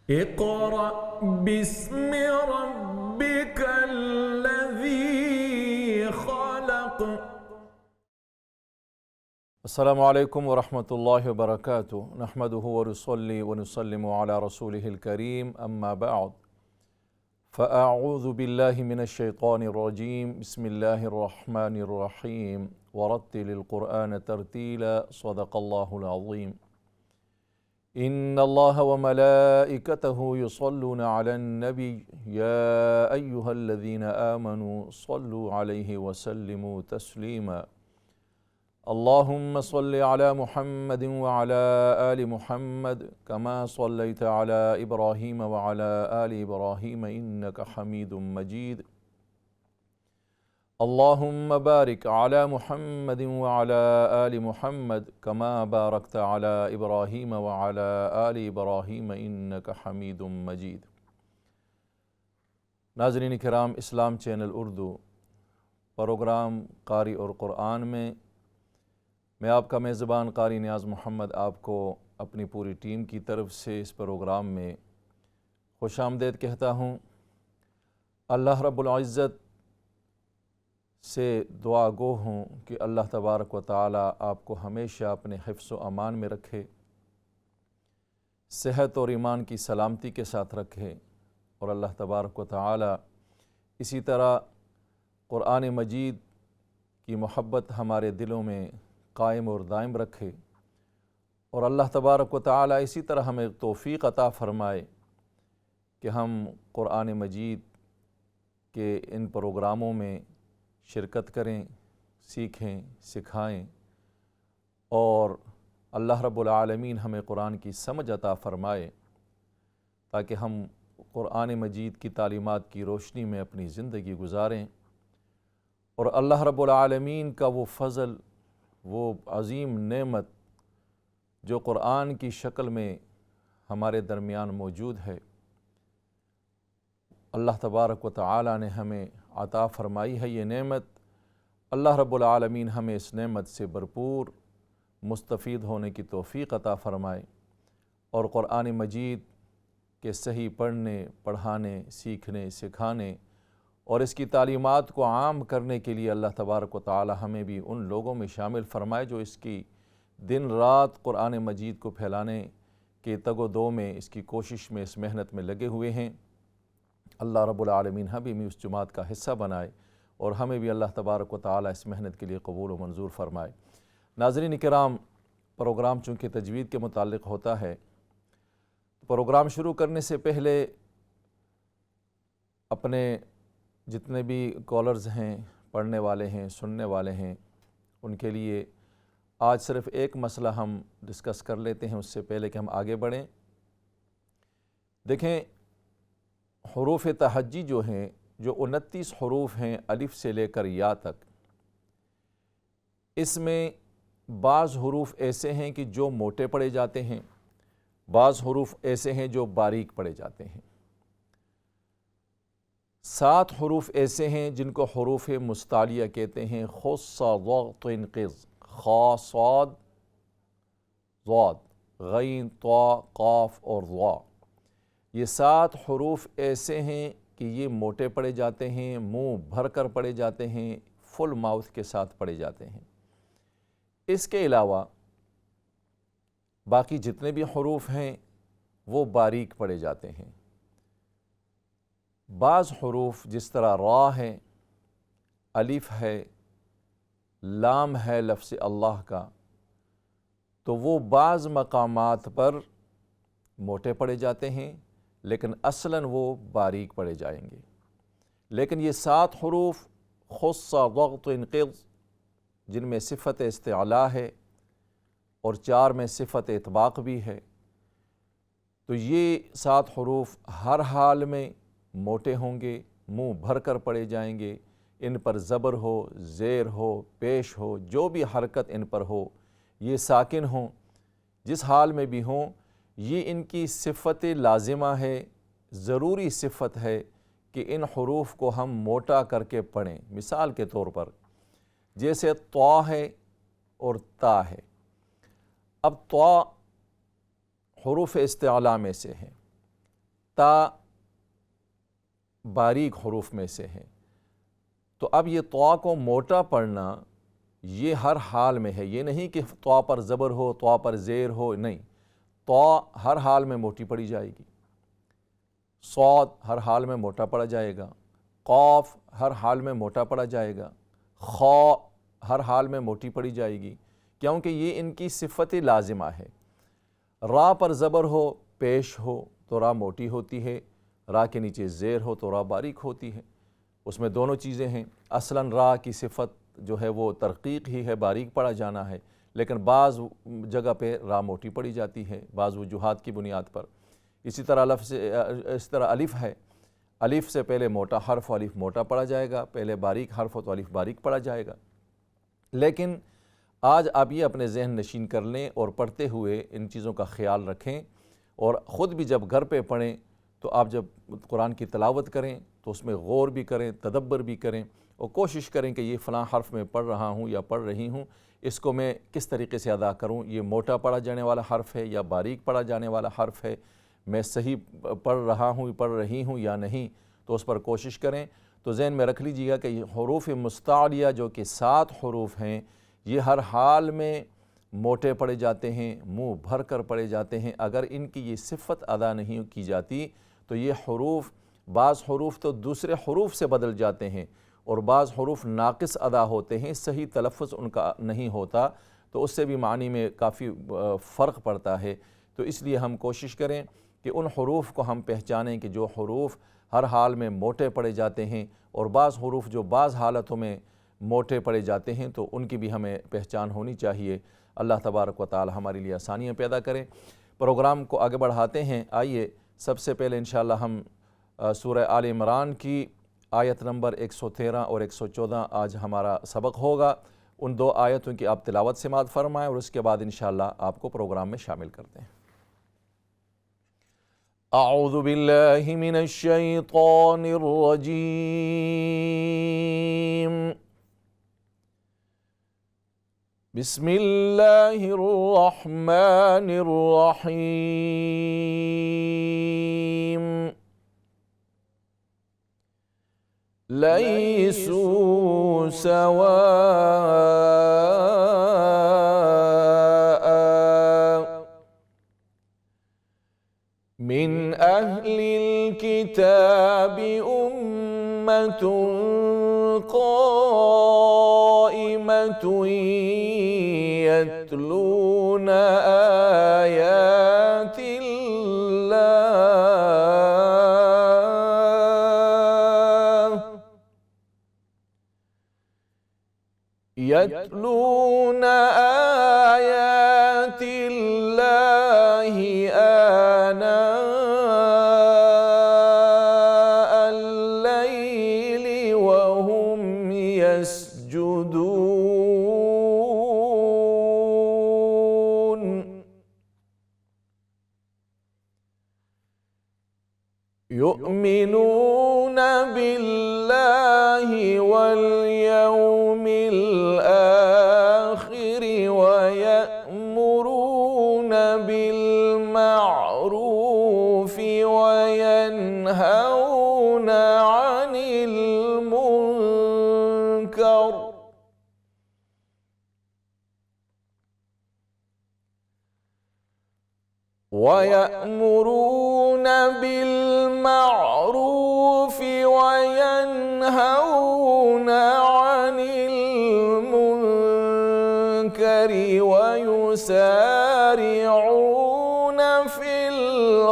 इक़रा बिस्मि रब्बिकल्लज़ी ख़लक़। अस्सलामु अलैकुम वरहमतुल्लाहि वबरकातुहु। नहमदुहु व नुसल्ली व नुसल्लिमु अला रसूलिहिल करीम, अम्मा बअद। फ़अऊज़ु बिल्लाहि मिनश शैतानिर रजीम। बिस्मिल्लाहिर रहमानिर रहीम। वरत्तिलिल क़ुरआन तरतीला। सदक़ल्लाहुल अज़ीम। इन्नल्लाहा व मलाइकतहु युसल्लूना अलन नबी या अय्युहल्लज़ीना आमनू सल्लु अलैहि व सल्लिमू तस्लीमा। अल्लाहुम्मा सल्लि अला मुहम्मदिन व अला आलि मुहम्मद कमा सल्लैत अला इब्राहीम व अला आलि इब्राहीम इन्नका हमीदुम मजीद। अल्लाहुम्मा बारिक अला मुहम्मदिन व अला आलि मुहम्मद कमा बारकत अला इब्राहीम व अला आलि इब्राहीम इन्नका हमीदुम मजीद। नाज़रीन किराम, इस्लाम चैनल उर्दू प्रोग्राम क़ारी और क़ुरआन में मैं आपका मेज़बान क़ारी नियाज़ मोहम्मद आपको अपनी पूरी टीम की तरफ से इस प्रोग्राम में खुशामदीद कहता हूँ। अल्लाह रब्बुल इज़्ज़त से दुआ गो हूँ कि अल्लाह तबारक व तआला आपको हमेशा अपने हिफ्ज़ व अमान में रखे, सेहत और ईमान की सलामती के साथ रखे, और अल्लाह तबारक व तआला इसी तरह क़ुरआन मजीद की मोहब्बत हमारे दिलों में कायम और दायम रखे, और अल्लाह तबारक व तआला इसी तरह हमें तौफ़ीक़ अता फ़रमाए कि हम क़ुरआन मजीद के इन प्रोग्रामों में शिरकत करें, सीखें, सिखाएं, और अल्लाह रब्बुल आलमीन हमें क़ुरान की समझ अता फ़रमाए ताकि हम क़ुरआन मजीद की तालीमात की रोशनी में अपनी ज़िंदगी गुजारें, और अल्लाह रब्बुल आलमीन का वो फ़ज़ल, वो अज़ीम नेमत जो क़ुरआन की शक्ल में हमारे दरमियान मौजूद है, अल्लाह तबारक व तआला ने हमें अता फ़रमाई है ये नेमत। अल्लाह रब्बुल आलमीन हमें इस नेमत से भरपूर मुस्तफ़ीद होने की तौफ़ीक़ अता फ़रमाए, और क़ुरआन मजीद के सही पढ़ने, पढ़ाने, सीखने, सिखाने और इसकी तालीमात को आम करने के लिए अल्लाह तबारक व तआला हमें भी उन लोगों में शामिल फ़रमाए जो इसकी दिन रात क़ुरआन मजीद को फैलाने के तगो-दो में, इसकी कोशिश में, इस मेहनत में लगे हुए हैं। अल्लाह रब्बुल आलमीन हमें भी उस जमात का हिस्सा बनाए, और हमें भी अल्लाह तबारक व तआला इस मेहनत के लिए कबूल व मंजूर फ़रमाए। नाज़रीन किराम, प्रोग्राम चूँकि तजवीद के मुताल्लिक़ होता है, तो प्रोग्राम शुरू करने से पहले अपने जितने भी कॉलर्स हैं, पढ़ने वाले हैं, सुनने वाले हैं, उनके लिए आज सिर्फ़ एक मसला हम डिस्कस कर लेते हैं उससे पहले कि हम आगे बढ़ें। देखें, हुरूफ़ तहज्जी जो हैं, जो 29 हुरूफ़ हैं अलिफ़ से लेकर या तक, इसमें बाज़ हुरूफ़ ऐसे हैं कि जो मोटे पढ़े जाते हैं, बाज़ हुरूफ़ ऐसे हैं जो बारीक पढ़े जाते हैं। 7 हुरूफ़ ऐसे हैं जिनको हुरूफ़ मुस्तालिया कहते हैं। खुस्सा ज़ इनक़िज़, खा साद ज़ाद गैन ता क़ाफ़ और ज़ा, ये 7 हुरूफ़ ऐसे हैं कि ये मोटे पढ़े जाते हैं, मुँह भर कर पढ़े जाते हैं, फुल माउथ के साथ पढ़े जाते हैं। इसके अलावा बाकी जितने भी हुरूफ़ हैं वो बारीक पढ़े जाते हैं। बाज़ हुरूफ़ जिस तरह रा है, अलिफ़ है, लाम है लफ्ज़ अल्लाह का, तो वो बाज़ मकामात पर मोटे पढ़े जाते हैं, लेकिन असलन वो बारीक पढ़े जाएंगे। लेकिन ये 7 हुरूफ़ खुस्सा ज़ इनक़िज़, जिनमें सिफ़त इस्तिअला है और 4 में सिफ़त इतबाक़ भी है, तो ये 7 हुरूफ़ हर हाल में मोटे होंगे, मुँह भर कर पढ़े जाएंगे। इन पर ज़बर हो, ज़ेर हो, पेश हो, जो भी हरकत इन पर हो, ये साकिन हों, जिस हाल में भी हों, ये इनकी सिफ़त लाज़िमा है, ज़रूरी सिफ़त है कि इन हुरूफ़ को हम मोटा करके पढ़ें। मिसाल के तौर पर जैसे त्वा है और ता है। अब त्वा हुरूफ़ इस्तिअला में से है, ता बारीक हरूफ में से है। तो अब ये त्वा को मोटा पढ़ना ये हर हाल में है, ये नहीं कि त्वा पर ज़बर हो, त्वा पर ज़ेर हो, नहीं, त्वा हर हाल में मोटी पड़ी जाएगी, सौद हर हाल में मोटा पड़ा जाएगा, कौफ हर हाल में मोटा पड़ा जाएगा, खौ हर हाल में मोटी पड़ी जाएगी, क्योंकि ये इनकी सिफ़त लाजिमा है। रा पर ज़बर हो, पेश हो तो रा मोटी होती है, रा के नीचे ज़ेर हो तो रा बारीक होती है। उसमें दोनों चीज़ें हैं। असलन रा की सिफ़त जो है वो तरक़ीक़ ही है, बारीक पड़ा जाना है, लेकिन बाज़ जगह पे रा मोटी पड़ी जाती है, बाज़ वजूहात की बुनियाद पर। इसी तरह इस तरह अलिफ़ है, अलिफ़ से पहले मोटा हर्फ अलिफ़ मोटा पड़ा जाएगा, पहले बारीक हर्फ हो तो अलिफ़ बारीक पड़ा जाएगा। लेकिन आज आप ये अपने जहन नशीन कर लें और पढ़ते हुए इन चीज़ों का ख्याल रखें, और ख़ुद भी जब घर पे पढ़ें तो आप जब कुरान की तिलावत करें तो उसमें गौर भी करें, तदब्बर भी करें, और कोशिश करें कि ये फ़लाँ हर्फ में पढ़ रहा हूँ या पढ़ रही हूँ, इसको मैं किस तरीके से अदा करूँ, ये मोटा पढ़ा जाने वाला हर्फ है या बारीक पढ़ा जाने वाला हर्फ है, मैं सही पढ़ रहा हूँ, पढ़ रही हूँ या नहीं, तो उस पर कोशिश करें। तो ज़हन में रख लीजिएगा कि हरूफ मुस्तालिया जो कि 7 हरूफ हैं, ये हर हाल में मोटे पड़े जाते हैं, मुँह भर कर पड़े जाते हैं। अगर इनकी ये सिफ़त अदा नहीं की जाती तो ये हरूफ, बाज़ हरूफ तो दूसरे हरूफ से बदल जाते हैं और बाज़ हरूफ नाक़िस अदा होते हैं, सही तलफ़्फ़ुज़ उनका नहीं होता, तो उससे भी मानी में काफ़ी फ़र्क पड़ता है। तो इसलिए हम कोशिश करें कि उन हरूफ को हम पहचानें कि जो हरूफ हर हाल में मोटे पड़े जाते हैं, और बाज़ हरूफ जो बाज़ हालतों में मोटे पड़े जाते हैं, तो उनकी भी हमें पहचान होनी चाहिए। अल्लाह तबारक व तआला हमारे लिए आसानियाँ पैदा करें। प्रोग्राम को आगे बढ़ाते हैं। आइए सबसे पहले इंशाअल्लाह हम सूरह आल इमरान की आयत नंबर 113 और 114 आज हमारा सबक होगा। उन 2 आयतों की आप तिलावत समाअत फरमाएँ और उसके बाद इंशाअल्लाह आपको प्रोग्राम में शामिल करते हैं। अऊज़ु बिल्लाहि मिनश शैतानिर रजीम। बिस्मिल्लाहिर रहमानिर रहीम। लैसू सवाअ मिन अहलिल किताबि उम्मतुन क़ाइमतुन यत्लून आयातिल्लाहि आनाअ अल-लैलि वहुम यस्जुदून। युमिनून बिल्लाहि वल यौमिल आखिरि व यअमुरून बिल मारूफि व यनहौन अनिल मुनकर वयअमुरून बिल्मारूफ वयनहौन अनिल मुनकर वयुसारिऊन फिल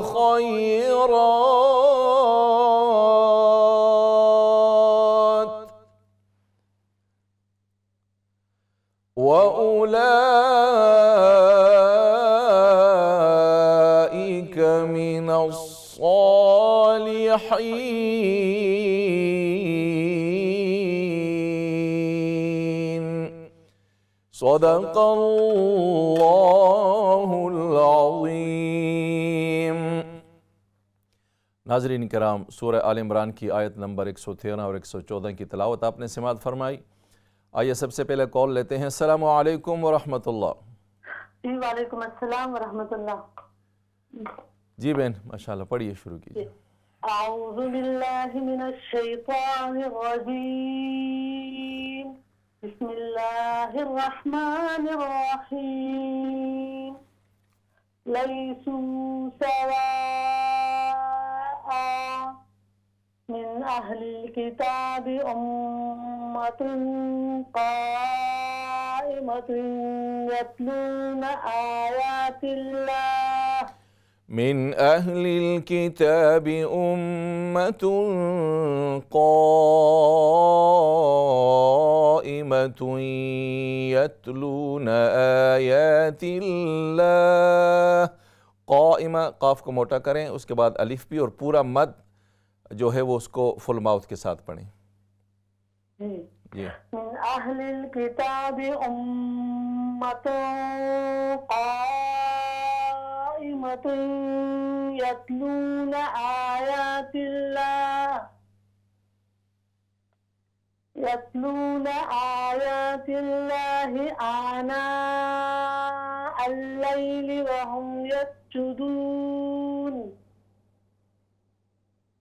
खैरात वउलाइक मिनस्सालिहीन। सदक़ल्लाहुल अज़ीम। नाज़रीन किराम, सूरह आल इमरान की आयत नंबर 113 और 114 की तिलावत आपने समाअत फरमाई। आइए सबसे पहले कॉल लेते हैं। अस्सलामु अलैकुम व रहमतुल्लाह। जी वालेकुम अस्सलाम व रहमतुल्लाह। जी बहन, माशाल्लाह, पढ़िए, शुरू कीजिए। أعوذ بالله من الشيطان الرجيم بسم الله الرحمن الرحيم ليسوا سواء من أهل الكتاب أمة قائمة يتلون آيات الله من أهل الكتاب أمة قائمة يتلون آيات الله। क़ाइमा क़ाफ को मोटा करें, उसके बाद अलिफ भी, और पूरा मद जो है वो उसको फुल माउथ के साथ पढ़ें। जी। من أهل الكتاب أمة قائمة يتلون آيات الله آناء الليل وهم يسجدون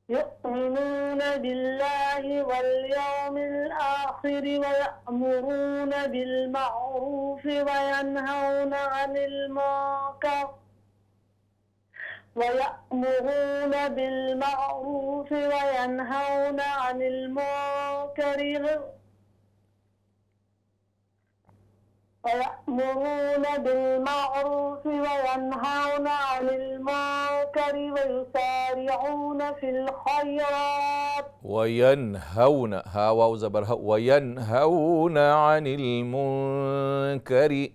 يؤمنون بالله واليوم الآخر ويأمرون بالمعروف وينهون عن المنكر ويأمرون بالمعروف وينهون عن المنكر ويسارعون في الخيرات وينهون ها واو ज़बर ह وينهون عن المنكر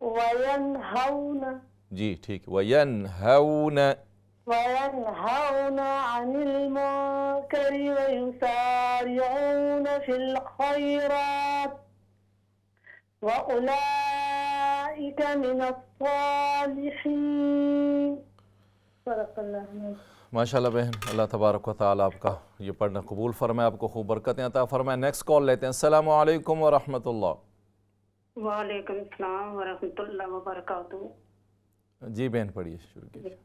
وينهون जी ठीक وينهون عن المنكر ويسارعون في الخيرات وأولئك من الصالحين। माशाल्लाह बहन, अल्लाह तबारक व तआला आपका ये पढ़ना कबूल फरमाए, आपको खूब बरकतें अता फरमाए। नेक्स्ट कॉल लेते हैं। अस्सलामु अलैकुम व रहमतुल्लाह। वालेकुम सलाम व रहमतुल्लाह व बरकातुहू। जी बहन पढ़िए, शुरू कीजिए।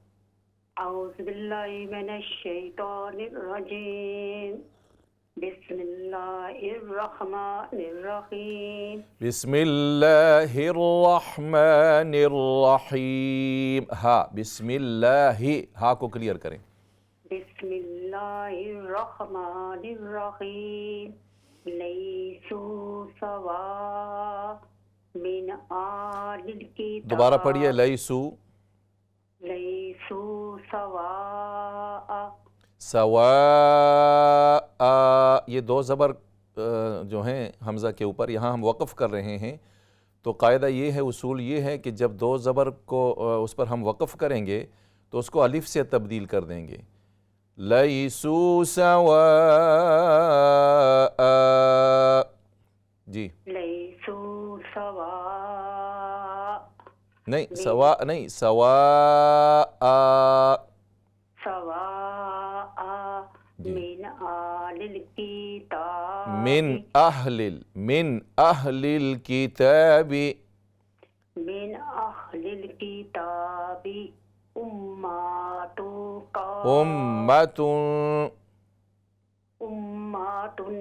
औज़ु बिल्लाहि मिनश शैतानिर रजीम बिस्मिल्लाहिर्रहमानिर्रहीम बिस्मिल्लाहिर्रहमानिर्रहीम। हा बिस्मिल्लाहि, हा को क्लियर करें। बिस्मिल्लाहिर्रहमानिर्रहीम लैसू सवा मिन आलिल किताब। दोबारा पढ़िए, लैसू सवा सवा, ये दो ज़बर जो हैं हमज़ा के ऊपर, यहाँ हम वक़फ़ कर रहे हैं। तो कायदा ये है, उसूल ये है कि जब दो ज़बर को उस पर हम वक़फ़ करेंगे तो उसको अलिफ से तब्दील कर देंगे। लैसू सवा जी, लैसू सवा नहीं सवा नहीं, सवा सवा मिन आलिल किताब मिन अहलिल किताबी मिन अहलिल किताबी उम्मतुन क़ाइमतुन।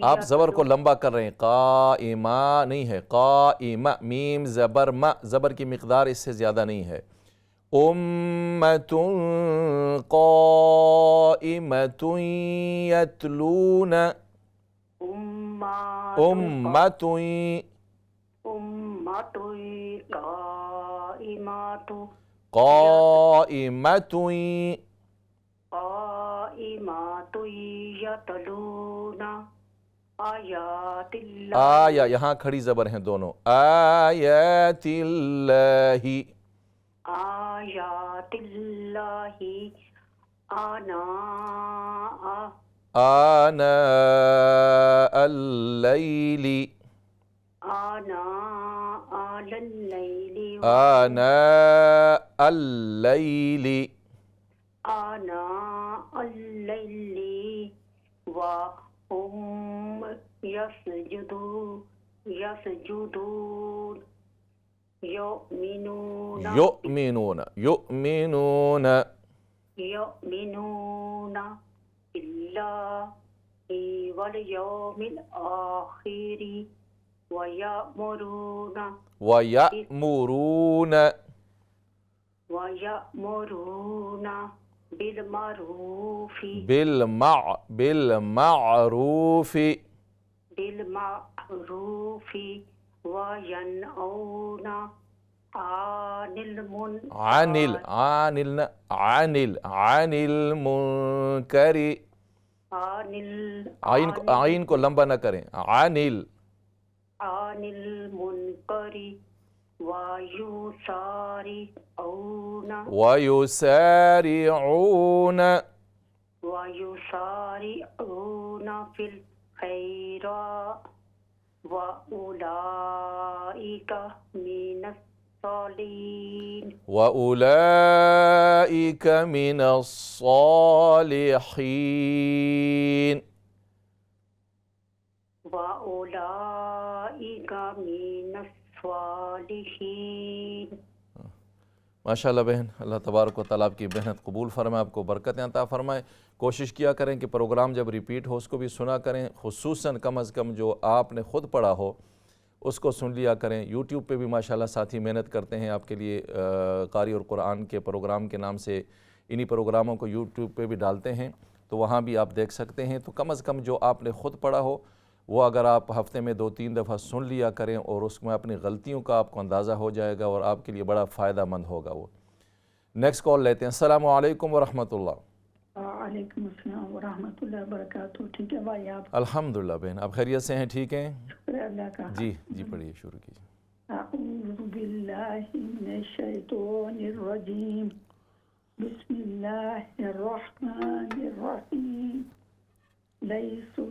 आप ज़बर को लंबा कर रहे हैं, क़ाइमा नहीं है, क़ाइमा, मीम ज़बर मा, ज़बर की मिक़दार इससे ज़्यादा नहीं है। उम्मतुन क़ाइमतुन यतलून, उम्मतुन क़ाइमतुन यतलून आयातिल्लाह। आया, यहाँ खड़ी ज़बर हैं दोनों, आयातिल्लाही आना अल-लैली आना अल-लैली व हुम यसजुदून युमिनून युमिनून युमिनून युमिनून बिल्लाहि वल यौमिल आखिरि व यअमुरून वयअमुरून बिलमारूफि बिलमारूफि व यनऔन अनिल मुनकरी। आइन को लंबा न करें। अनिल मुनकरी वयुसारिऊन फिल खैरात व उलाइका मिनस सालिहीन। माशाअल्लाह बहन, अल्लाह तबारक व तआला आपकी मेहनत कबूल फरमाए, आपको बरकत अता फरमाए। कोशिश किया करें कि प्रोग्राम जब रिपीट हो उसको भी सुना करें, खुसूसन कम अज़ कम जो आपने ख़ुद पढ़ा हो उसको सुन लिया करें। यूट्यूब पे भी माशाअल्लाह साथी मेहनत करते हैं आपके लिए, क़ारी और कुरान के प्रोग्राम के नाम से इन्हीं प्रोग्रामों को यूट्यूब पे भी डालते हैं, तो वहाँ भी आप देख सकते हैं। तो कम अज़ कम जो आपने ख़ुद पढ़ा हो वो अगर आप हफ़्ते में 2-3 दफ़ा सुन लिया करें और उसमें अपनी गलतियों का आपको अंदाज़ा हो जाएगा और आपके लिए बड़ा फ़ायदा मंद होगा वो। नेक्स्ट कॉल लेते हैं। अस्सलामु अलैकुम व रहमतुल्लाह। वालेकुम अस्सलाम व रहमतुल्लाहि व बरकातहू। ठीक है भाई आप? अल्हम्दुलिल्लाह बहन, आप खैरियत से हैं? ठीक हैं शुक्र अल्लाह का। जी जी, पढ़िए, शुरू कीजिए। अऊज़ु बिल्लाहि मिनश शैतानिर रजीम। बिस्मिल्लाहिर रहमानिर रहीम। लैसु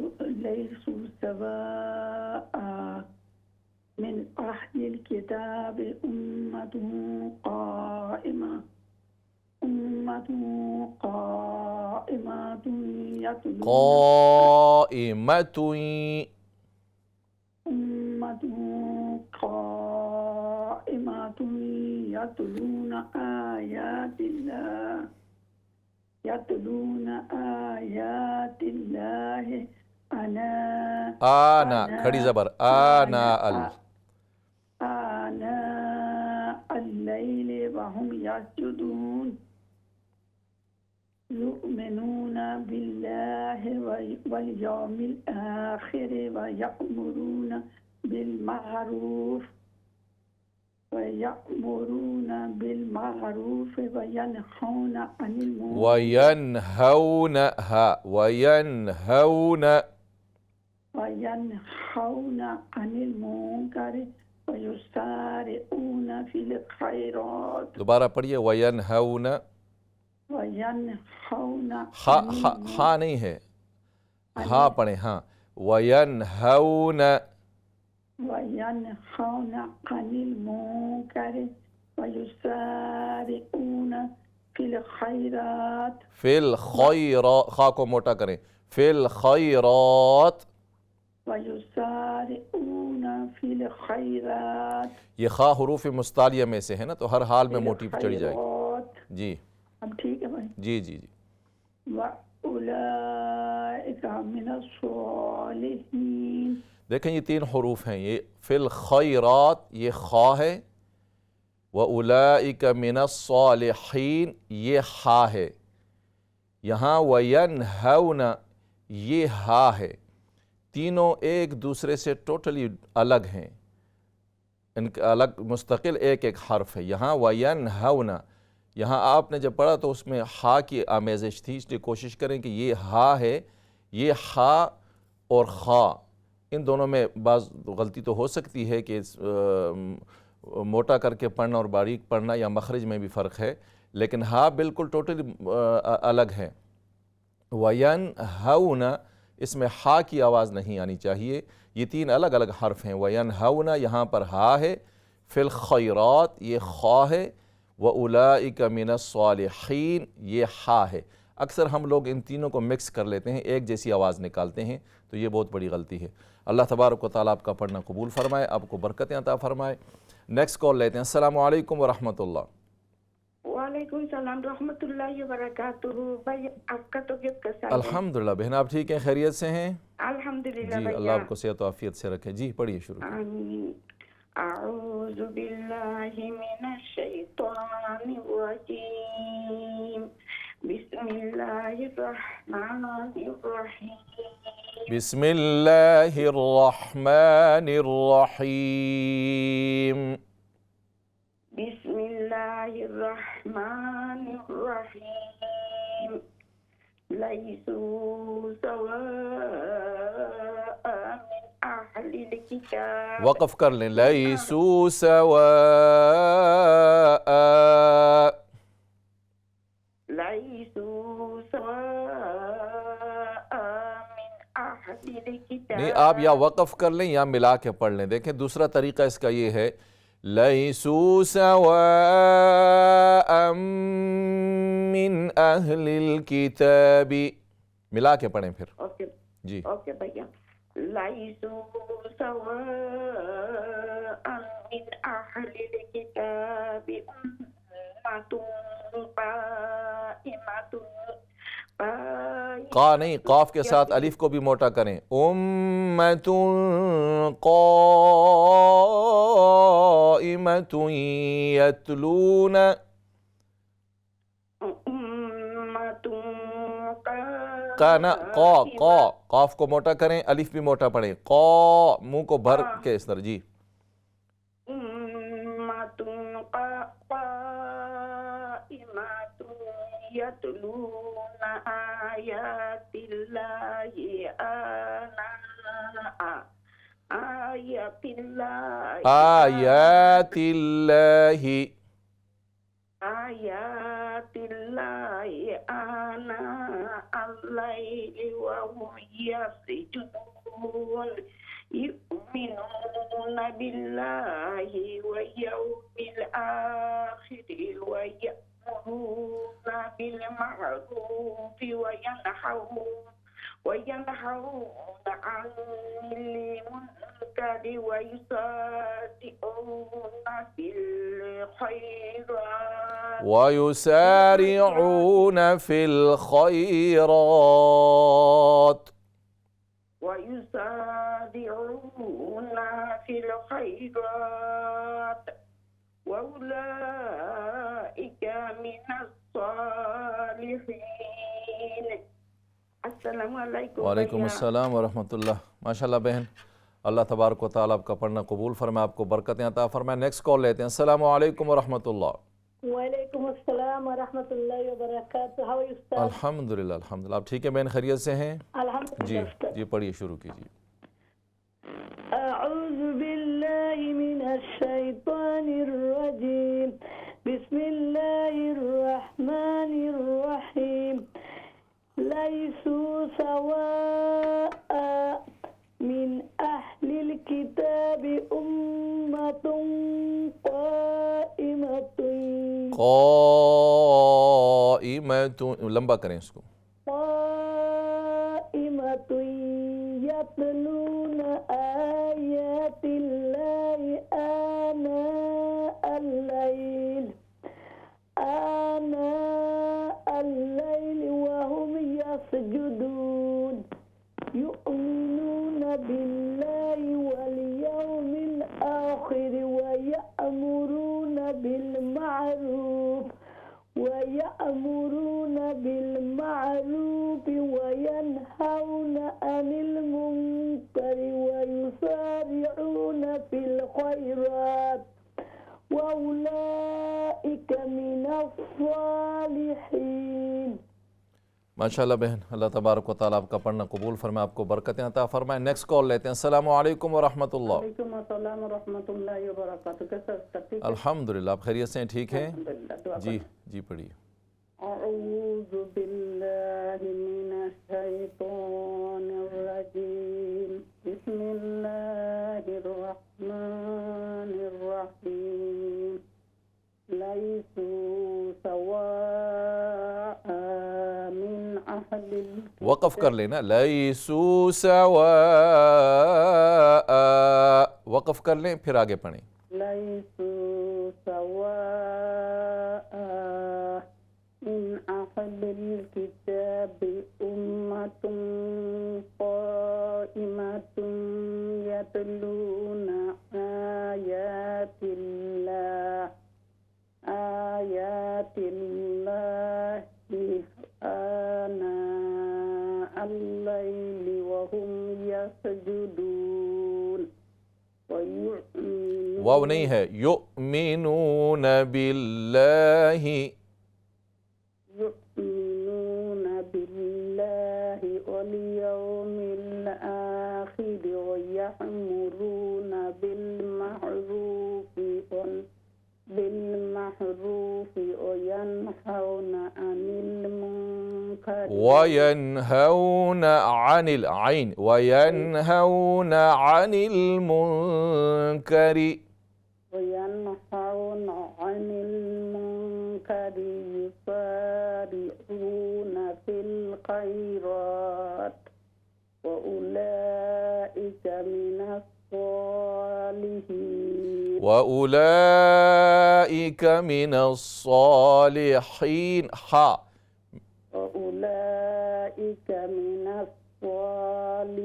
सवाअ मिन अहलिल किताबि उम्मतुन क़ाइमतुन यतलून आयातिल्लाहि आना खड़ी ज़बर आना अल-लैलि व हुम यसजुदून युमिनून बिल्लाहि वल यौमिल आखिर व यअमुरून बिल मारूफ वयनहौन अनिल मुनकर वयुसारिऊन फिल खैरात। दोबारा पढ़िए। वयनहौन, हा नहीं है, हा पढ़े, हाँ। वयनहौन अनिल मुनकर वयुसारिऊन फिल खैरात। खा को मोटा करें। फिल खैरात वयुसारिऊन फिल खैरात। ये खा हुरूफ मुस्तालिया में से है ना, तो हर हाल में मोटी पे चढ़ी जाएगी जी। अब ठीक है भाई? जी जी जी। वउलाइका मिनस सालिहीन। देखें ये 3 हरूफ हैं, ये फिल खैरात ये खा है, व उलाइका मिनस सालिहीन ये हा है, यहाँ वयनहौना ये हा है। तीनों एक दूसरे से टोटली अलग हैं, इनका अलग मुस्तकिल एक एक हर्फ है। यहाँ वयनहौना, यहाँ आपने जब पढ़ा तो उसमें हा की आमेज़श थी, इसलिए कोशिश करें कि ये हा है, ये हा और खा इन दोनों में बाज़ गलती तो हो सकती है कि मोटा करके पढ़ना और बारीक पढ़ना या मखरज में भी फ़र्क है, लेकिन हा बिल्कुल टोटली अलग है। वयनहौना इसमें हा की आवाज़ नहीं आनी चाहिए। ये 3 अलग अलग हर्फ हैं। वयनहौना यहाँ पर हा है, फिल खैरात ये खा है, व उलाइका मिनस सालिहीन ये हा है। अक्सर हम लोग इन तीनों को मिक्स कर लेते हैं, एक जैसी आवाज़ निकालते हैं, तो ये बहुत बड़ी गलती है। अल्लाह तबारक व तआला आपका पढ़ना कबूल फ़रमाए, आपको बरकतें अता फ़रमाए। नेक्स्ट कॉल लेते हैं। अस्सलाम वालेकुम व रहमतुल्लाह। वालेकुम सलाम रहमतुल्लाहि व बरकातुहू। भाई आपका तबीयत कैसा है? अल्हम्दुलिल्लाह बहन, आप ठीक हैं, खैरियत से हैं? अल्हम्दुलिल्लाह जी, भैया। अल्लाह आपको सेहत व आफियत से रखे। जी पढ़िए, शुरू कीजिए। आमीन। अऊज़ु बिल्लाहि मिनश शैतानिर रजीम। बिस्मिल्लाहिर रहमानिर रहीम। बिस्मिल्लाहिर रहमानिर रहीम। बिस्मिल्लाहिर रहमानिर रहीम। लैसू सवाअ मिन अहलिल किताब। वक़फ़ कर लें। लैसू सवाअ। लैसू सवाअ मिन अहलिल किताब। नहीं, आप या वक़फ़ कर लें या मिला के पढ़ लें। देखें, दूसरा तरीक़ा इसका ये है, लैसू सवाअ मिन अहलिल किताबी, मिला के पढ़ें फिर। ओके जी ओके भैया। लैसू सवाअ मिन अहलिल किताबि उम्मतुन काइमतुन का नहीं, काफ के साथ अलिफ को भी मोटा करें। उम्मतुन काइमतुन यतलून। का ना, काफ को मोटा करें, अलिफ भी मोटा पढ़ें। क़ा, मुंह को भर के इस तरह। जी आयातिल्लाहि। आयातिल्लाहि आना अल्लाइलि व हुम यस्जुदून युमिनूना बिल्लाहि व यौमिल आखिरि व यअमुरूना बिल मअरूफि व यनहौना अनिल मुनकरि व युसारिऊना फिल खैरात वयुसारिऊन फिल खैरात। ويسارعون في الخيرات وأولئك من الصالحين। अस्सलामु अलैकुम। वालेकुम अस्सलाम व रहमतुल्लाह। माशाल्लाह बहन, अल्लाह तबारक व तआला आपका पढ़ना कबूल फरमाए, आपको बरकतें अता फरमाए। नेक्स्ट कॉल लेते हैं। अस्सलामु अलैकुम व रहमतुल्लाह। वालेकुम अस्सलाम व रहमतुल्लाहि व बरकातुहू। हाउ आर यू उस्ताद? अल्हम्दुलिल्लाह, अल्हम्दुलिल्लाह। आप ठीक है बहन, खैरियत से हैं? जी अल्हम्दुलिल्लाह। जी पढ़िए, शुरू कीजिए। अऊज़ु बिल्लाहि मिनश शैतानिर रजीम। बिस्मिल्लाहिर रहमानिर रहीम। लैसू सवाअ मिन अहलिल किताबि उम्मतुन काइमतुन। क़ाइमतुन, लंबा करें इसको। काइमतुन यतलून आयातिल्लाहि आना अल्लैल व हुम यस्जुदून युमिनून बिल्लाहि वल यौमिल आखिर व यअमुरून बिल मअरूफ वयनहौन अनिल मुनकरि वयुसारिऊन फिल खैरात वउलाइक मिनस्सालिहीन। माशाल्लाह बहन, अल्लाह तबारक व तआला आपका पढ़ना कबूल फरमाए, आपको बरकतें अता फरमाए। नेक्स्ट कॉल लेते हैं। अस्सलामु अलैकुम व रहमतुल्लाह। वालेकुम अस्सलाम व रहमतुल्लाहि व बरकातुहू। कैसा है? अल्हम्दुलिल्लाह, आप खैरियत से हैं? ठीक हैं? अल्हम्दुलिल्लाह। दुआ जी जी पढ़िए। अऊज़ु बिल्लाहि मिनश शैतानिर रजीम। बिस्मिल्लाहिर रहमानिर रहीम। लैसू सवाअ मिन वक़फ़ कर लेना, लैसू सवा, वक़फ़ कर लें फिर आगे पढ़ें। लैसू सवाअ मिन अहलिल किताबि उम्मतुन क़ाइमतुन यतलूना आयातिल्लाहि आना अल-लैलि व हुम यसजुदून वाव नहीं है, युमिनून बिल्लाहि, युमिनून बिल्लाहि वल यौमिल आखिर व यअमुरून बिल मअरूफि व यनहौना अनिल मुनकर वयनहौन अनिल आइन, वयनहौन अनिल मुनकरी, وينهون عن المنكر يسارعون في الخيرات وأولئك من الصالحين وأولئك من الصالحين हा وأولئك من الصالحين।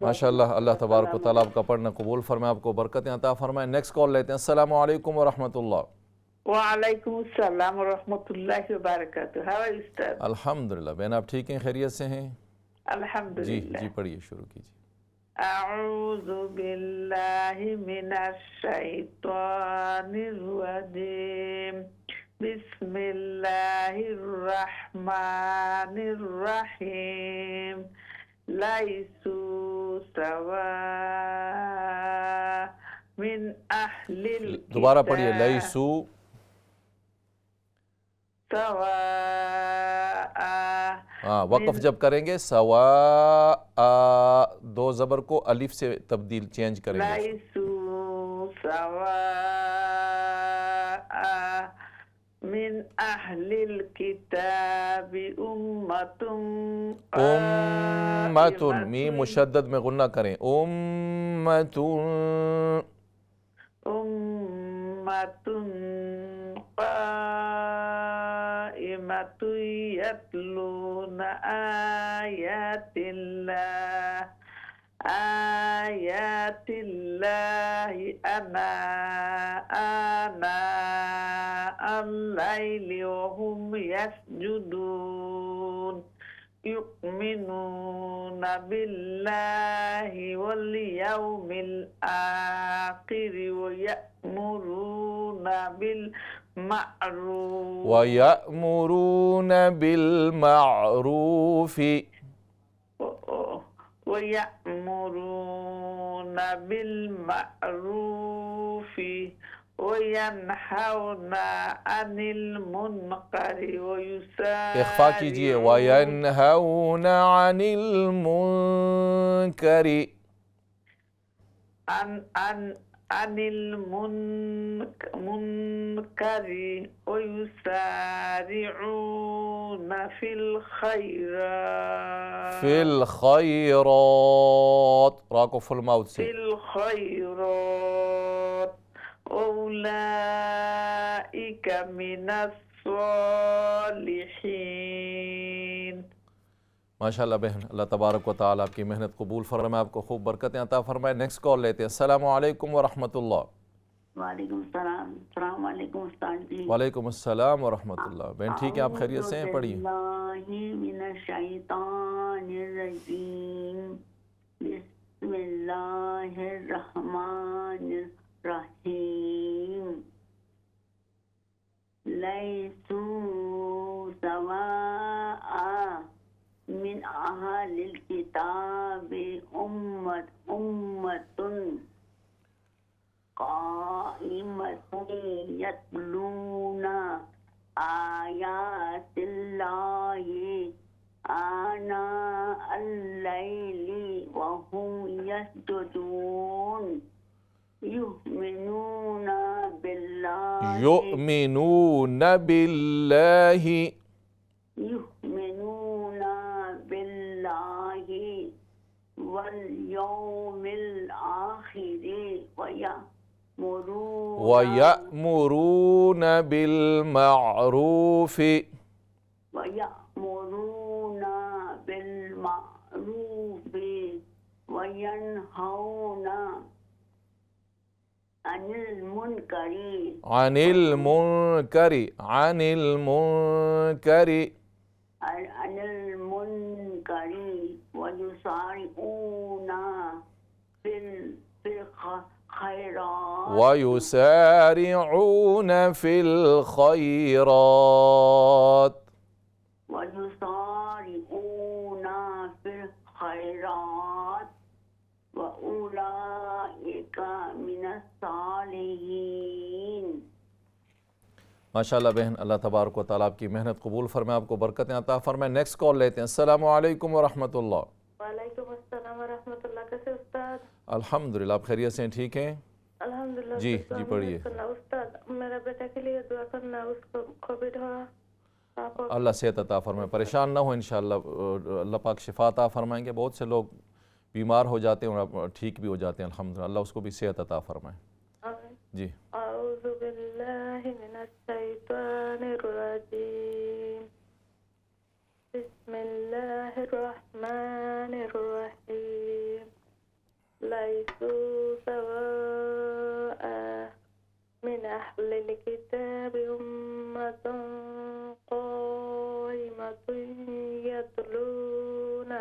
माशाअल्लाह। अल्लाह तबारक व तआला आपका पढ़ना कबूल फरमाए, आपको बरकतें अता फरमाए। नेक्स्ट कॉल लेते हैं। अस्सलामु अलैकुम व रहमतुल्लाह। वालेकुम अस्सलाम व रहमतुल्लाहि व बरकातुहू। हाउ आर यू उस्ताद? अल्हम्दुलिल्लाह। बहन आप ठीक हैं, खैरियत से हैं? जी अल्हम्दुलिल्लाह। जी पढ़िए, शुरू कीजिए। अऊज़ु बिल्लाहि मिनश शैतानिर रजीम। बिस्मिल्लाहिर रहमानिर रहीम। लैसू सवा मिन अहलिल, दोबारा पढ़िए, लैसू सवा। हाँ, वक़फ़ जब करेंगे सवा दो ज़बर को अलिफ से तब्दील चेंज करेंगे। लैसू सवा मिन अहलिल किताबि उम्मतुन, उम्मतुन मीम मुशद्दद में गुन्ना करें, उम्मतुन उम्मतुन क़ाइमतुन यतलूना आयातिल्लाहि आना अल-लैलि व हुम यसजुदून युमिनूना बिल्लाहि वल यौमिल आखिर व यअमुरूना बिल मअरूफ वयअमुरून बिलमारूफि ويأمرون بالمعروف وينهون عن المنكر इख्फा कीजिए, वयनहौन अनिल मुनकरि, अनिल मुनकरि वयुसारिऊन फिल खैरात, फिल खैरात रा को फुल माउथ से, फिल खैरात उलाइका मिनस सालिहीन। माशाअल्लाह बहन, अल्लाह तबारक व तआला आपकी मेहनत कबूल फरमाए, आपको खूब बरकतें अता फरमाए। नेक्स्ट कॉल लेते हैं। अस्सलामु अलैकुम व रहमतुल्लाह। वालेकुम सलाम। अस्सलाम वालेकुम उस्ताद जी। वालेकुम अस्सलाम व रहमतुल्लाह। बहन ठीक है, आप खैरियत से हैं? पढ़िए। बिस्मिल्लाहिर्रहमानिर्रहीम। लैसू सवाअ मिन अहलिल किताबि उम्मतुन क़ाइमतुन यतलूना आयातिल्लाहि आना अल-लैलि व हुम यसजुदून युमिनूना बिल्लाहि युमिनून बिल्लाहि, युमिनूना यौमिल आखिरी वयअमुरून बिलमअरूफ वयअमुरून बिलमारूफ वयनहौन अनिल मुनकरी अनिल मुनकरी अनिल मुनकरी अनिल मुनकरी वयुसारिऊन फिल खैरात वयुसारिऊन फिल खैरात वयुसारिऊन फिल खैरात वउलाइका मिनस सालिहीन। माशाअल्लाह बहन, अल्लाह तबारक व तआला आपकी मेहनत कबूल फरमाए, आपको बरकतें अता फरमाए। नेक्स्ट कॉल लेते हैं। अस्सलामु अलैकुम व रहमतुल्लाह। वालेकुम अस्सलाम व रहमतुल्लाह। कैसे उस्ताद? अल्हम्दुलिल्लाह, आप खैरियत से हैं? ठीक हैं अल्हम्दुलिल्लाह। जी जी पढ़िए। उस्ताद, मेरा बेटा के लिए दुआ करना, उसको कोविड हुआ। अल्लाह सेहत अता फरमाए, परेशान ना हो, इंशाअल्लाह अल्लाह पाक शिफा अता फरमाएंगे। बहुत से लोग बीमार हो जाते हैं और ठीक भी हो जाते हैं, अल्हम्दुलिल्लाह। अल्लाह उसको भी सेहत अता फरमाए जी। औज़ु बिल्लाहि मिनश शैतानिर रजीम। बिस्मिल्लाहिर रहमानिर रहीम। लैसू सवाअ मिन अहलिल किताबि उम्मतुन क़ाइमतुन यतलूना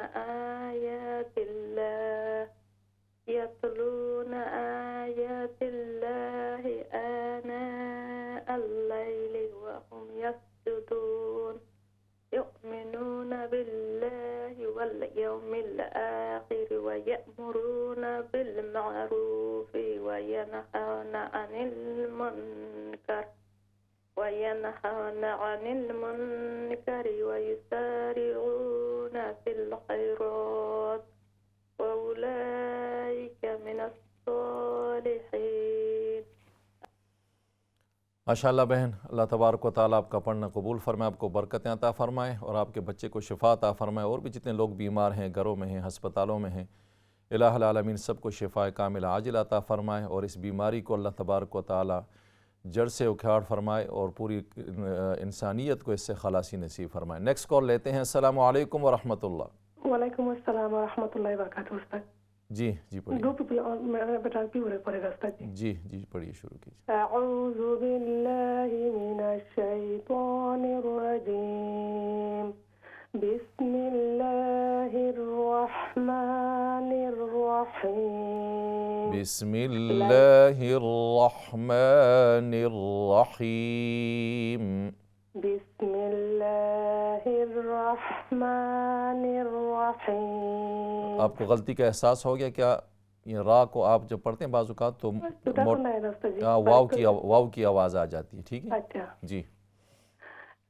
आयातिल्लाहि आनाअल लैलि व हुम यस्जुदून युमिनूना बिल्लाहि वल यौमिल आखिर व यअमुरूना बिल मअरूफि व यनहौना अनिल मुनकर व युसारिऊना फिल खैरात व उलाइका मिनस सालिहीन। माशाअल्लाह बहन, अल्लाह तबारक व तआला आपका पढ़ना कबूल फरमाए, आपको बरकतें अता फरमाए और आपके बच्चे को शिफा अता फरमाए। और भी जितने लोग बीमार हैं, घरों में हैं, हस्पतालों में हैं, इलाहुल आलमीन सबको शिफा कामिल आजिल अता फरमाए और इस बीमारी को अल्लाह तबारक व तआला जड़ से उखाड़ फरमाए और पूरी इंसानियत को इससे खलासी नसीब फरमाए। नेक्स्ट कॉल लेते हैं। अस्सलामु अलैकुम व रहमतुल्लाह। वालेकुम अस्सलाम व रहमतुल्लाहि व बरकातहू। उस्ताद जी जी पढ़िए। दो पीपल और मेरा बेटा भी पढ़ेगा उस्ताद जी। जी जी पढ़िए, शुरू कीजिए। अऊज़ु बिल्लाहि मिनश शैतानिर रजीम। बिस्मिल्लाहिर रहमानिर रहीम। बिस्मिल्लाहिर रहमानिर रहीम। बिस्मिल्लाहिर रहमानिर रहीम। आपको गलती का एहसास हो गया क्या? ये रा को आप जब पढ़ते हैं बाज़ औक़ात तो वाव की आवाज़ आ जाती है, ठीक है? अच्छा जी।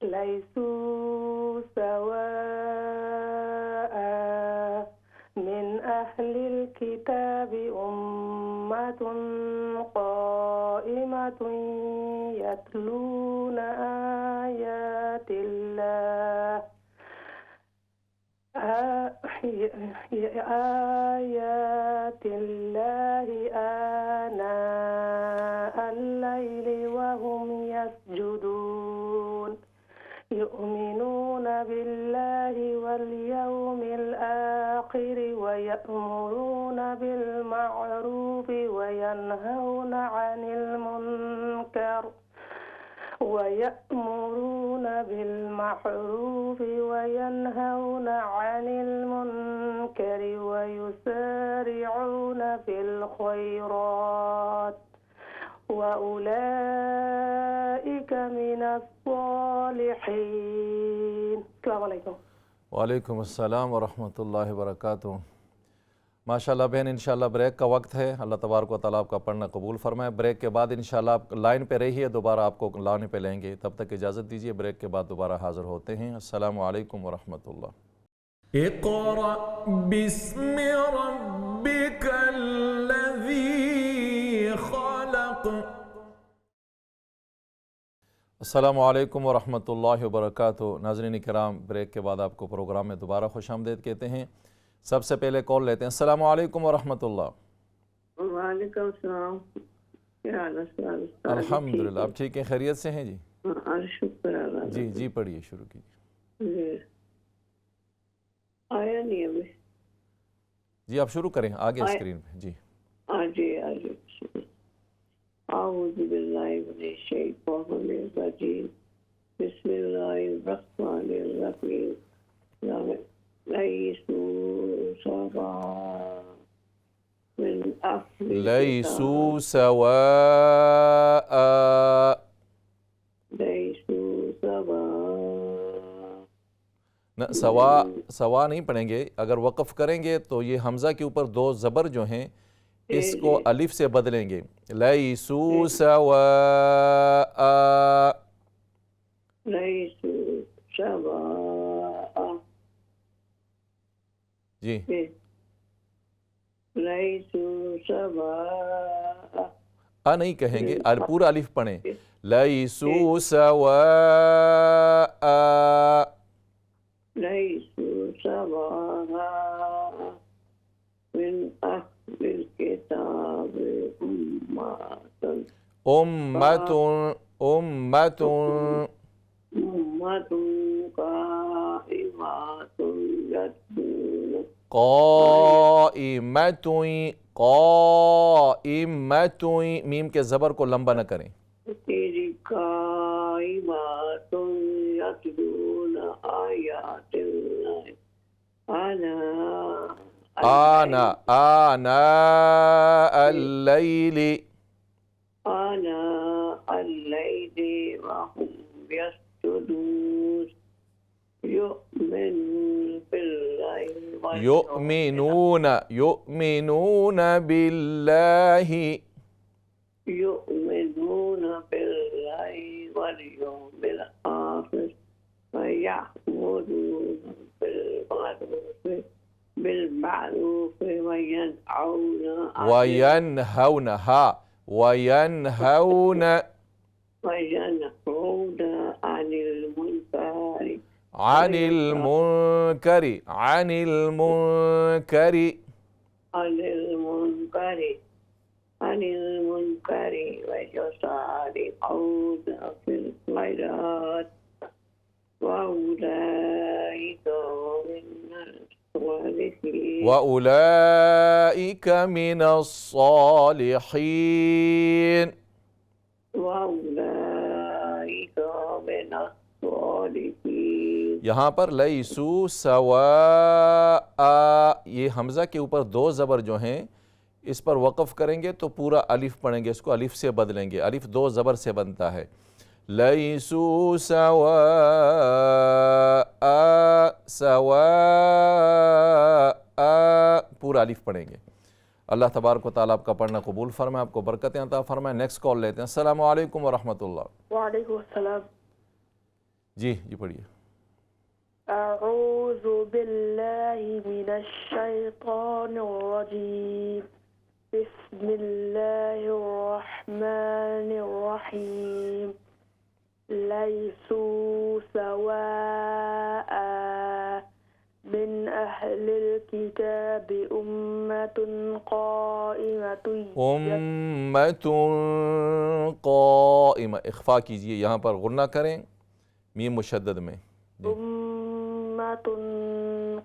लैसू सवाअ मिन अहलिल किताबि उम्मतुन क़ाइमतुन यतलूना आयातिल्लाहि आनाअल लैलि व हुम यस्जुदून युमिनूना बिल्लाहि वल यौमिल आखिर व यअमुरूना बिल मअरूफि व यनहौना अनिल मुनकर ويأمرون بالمعروف وينهون عن المنكر ويسارعون في الخيرات وأولئك من الصالحين. السلام عليكم. वालेकुम अस्सलाम व रहमतुल्लाहि व बरकातुहू। माशाअल्लाह बहन, इंशाअल्लाह ब्रेक का वक्त है। अल्लाह तबारक व तआला आपका पढ़ना कबूल फरमाए। ब्रेक के बाद इंशाअल्लाह आप लाइन पे रहिए, दोबारा आपको लाइन पे लेंगे। तब तक इजाज़त दीजिए, ब्रेक के बाद दोबारा हाज़िर होते हैं। अस्सलामु अलैकुम व रहमतुल्लाह। इक़रा बिस्मि रब्बिकल्लज़ी ख़लक़। अस्सलामु अलैकुम व रहमतुल्लाहि व बरकातुहू। नाज़रीन किराम, ब्रेक के बाद आपको प्रोग्राम में दोबारा खुशामदीद कहते हैं। सबसे पहले कॉल लेते हैं। अस्सलाम वालेकुम व रहमतुल्लाह। वालेकुम सलाम। क्या हाल है सर? अल्हम्दुलिल्लाह, आप ठीक हैं, खैरियत से हैं जी? शुक्र अल्लाह जी जी, पढ़िए, शुरू कीजिए। जी। आया नहीं अभी जी आप शुरू करें, आगे स्क्रीन पे। जी आज आऊज़ु बिल्लाहि मिनश शैतानिर रजीम बिस्मिल्लाहिर रहमानिर रहीम लैसू सवा मिन अहलिल लैसू किताब सवाअ, लैसू सवा न सवा सवा नहीं पढ़ेंगे, अगर वक़फ़ करेंगे तो ये हमज़ा के ऊपर दो ज़बर जो हैं इसको अलिफ से बदलेंगे। लैसू सवाअ, लैसू सवा जी लैसू सवा आ नहीं कहेंगे, पूरा अलिफ पढ़ें। लैसू सवाअ, लैसू सवा मिन अहलिल किताब उम्मतुन उम्मतुन उम्मतुन काइमतुन यत्लून क़ाइमतुन, मीम के ज़बर को लंबा न करें। तेरी काइमतुन यत्लून आयातिल्लाह आना अल-लैली अल-लैली वहुम यस्जुदून युमिनून बिल्लाहि वल यौमिल आखिर वयअमुरून बिलमारूफ वयनहौन अनिल मुनकरि वयुसारिऊन फिल खैरात वउलाइक मिनस्सालिहीन। यहाँ पर लैसू सवाअ, ये हमज़ा के ऊपर दो ज़बर जो हैं इस पर वक़फ़ करेंगे तो पूरा अलिफ पढ़ेंगे, इसको अलिफ से बदलेंगे। अलिफ दो ज़बर से बनता है। लैसू सवाअ, पूरा अलिफ पढ़ेंगे। अल्लाह तबारक व तआला आपका पढ़ना कबूल फरमाए, आपको बरकतें अता फरमाए। नेक्स्ट कॉल लेते हैं। अस्सलाम वालेकुम व रहमतुल्लाह। वालेकुम अस्सलाम। जी जी पढ़िए। अऊज़ु बिल्लाहि मिनश शैतानिर रजीम बिस्मिल्लाहिर रहमानिर रहीम लैसू सवाअ मिन अहलिल किताबि उम्मतुन क़ाइमा, इख्फा कीजिए, यहाँ पर गुन्ना करें, मीम मुशद्दद में। उम्मतुन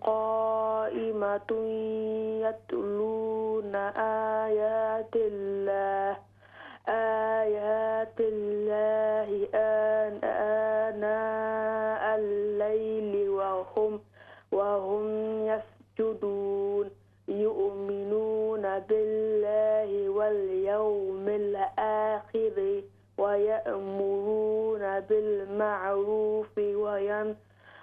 क़ाइमतुन यत्लूना आयातिल्लाहि आना अल-लैलि वहुम यस्जुदून युमिनूना बिल्लाहि वल यौमिल आखिर वयअमुरून बिलमारूफ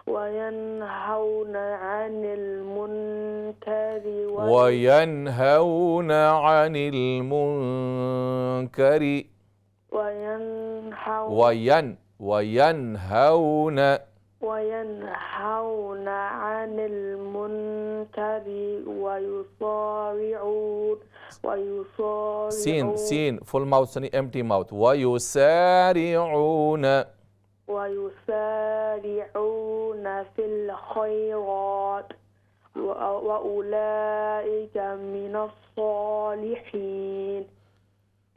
वयनहौन अनिल मुनकरि सीन फुल माउथ सनी, एम्प्टी माउथ। वयुसारिऊन फिल खैरात वउलाइका मिनस्सालिहीन।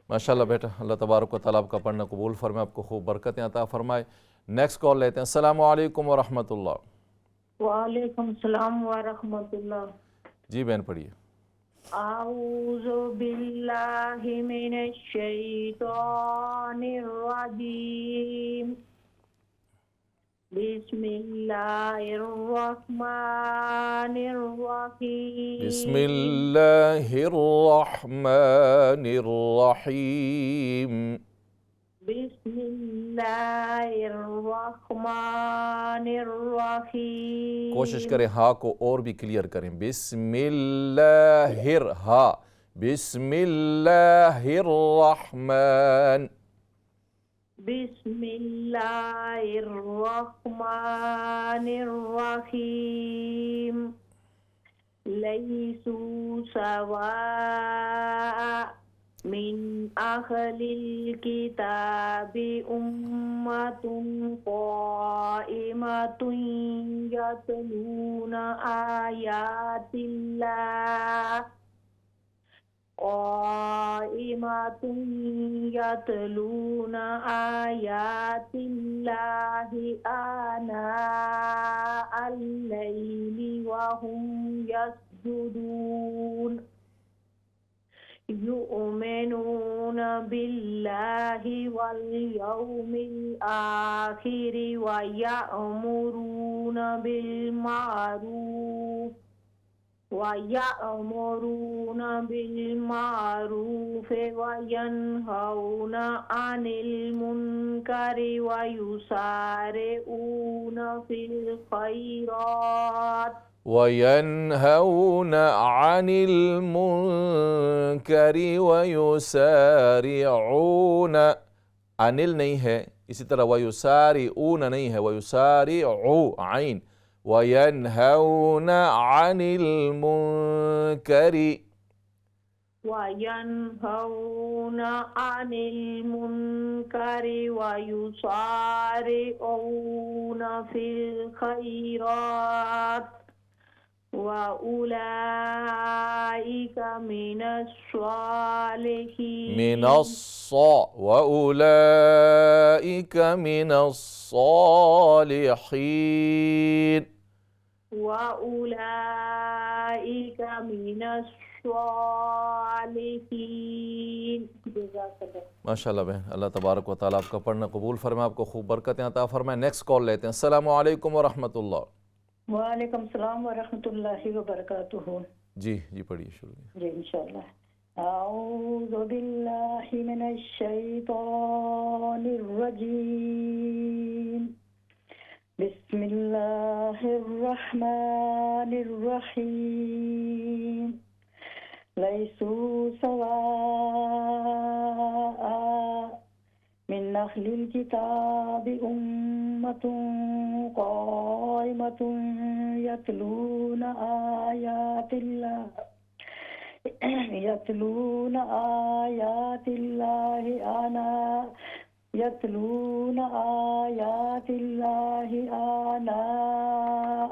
माशाल्लाह बेटा, अल्लाह तबारक व तआला आपका पढ़ना कबूल फरमाए, आपको खूब बरकतें अता फरमाए। नेक्स्ट कॉल लेते हैं। अस्सलामु अलैकुम व रहमतुल्लाह। वालेकुम सलाम व रहमतुल्लाह। जी बहन पढ़िए। आऊज़ु बिल्लाहि मिनश शैतानिर रजीम। बिस्मिल्लाहिर्रहमानिर्रहीम। बिस्मिल्लाहिर्रहमानिर्रहीम। बिस्मिल्लाहिर्रहमानिर्रहीम। कोशिश करें हाँ को और भी क्लियर करें। बिस्मिल्लाहिर हा, बिस्मिल्लाहिर्रहमान। बिस्मिल्लाहिर्रहमानिर्रहीम। लैसू सवाअ मिन अहलिल किताबि उम्मतुन क़ाइमतुन यतलूना आयातिल्लाह आना अल-लैली व हुम यस्जुदून। युमिनून बिल्लाहि वल यौमिल आखिरि व यअमुरून बिल मारूफ व यनहौना अनिल मुनकरि व युसारिऊन फिल खैरात। वयन्हौन अनिल मुनकरि वयुसारिऊन, अनिल नहीं है, इसी तरह वयुसारिऊन नहीं है, वयुसारिऊ आइन। वयन्हौन अनिल मुनकरि वयुसारिऊन फिल खैरात। वउलाइका वउलाइका मिनस्सालिहीन। वउलाइका मिनस्सालिहीन। माशाल्लाह बहन, अल्लाह तबारक व तआला आपका पढ़ना कबूल फरमाए, आपको खूब बरकतें अता फरमाए। नेक्स्ट कॉल लेते हैं। अस्सलामु अलैकुम व रहमतुल्लाह। वालेकुम सलाम व रहमतुल्लाहि व बरकातुहू। जी पढ़िए, शुरू जी इंशाअल्लाह। आऊज़ु बिल्लाहि मिनश शैतानिर रजीम। बिस्मिल्लाहिर रहमानिर रहीम। लैसू सवाअ मिन अहलिल किताबि उम्मतुन क़ाइमतुन यतलूना आयातिल्लाहि आना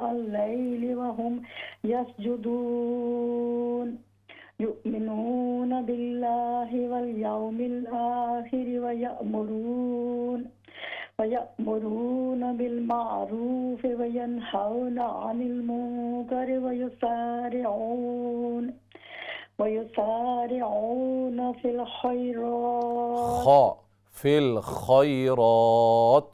अल-लैलि व हुम यस्जुदून। युमिनून बिल्लाहि वल यौमिल आखिरि व यअमुरून बिल मारूफ व यनहौना अनिल मुनकरि व युसारिऊन फिल खैरात। फिल खैरात।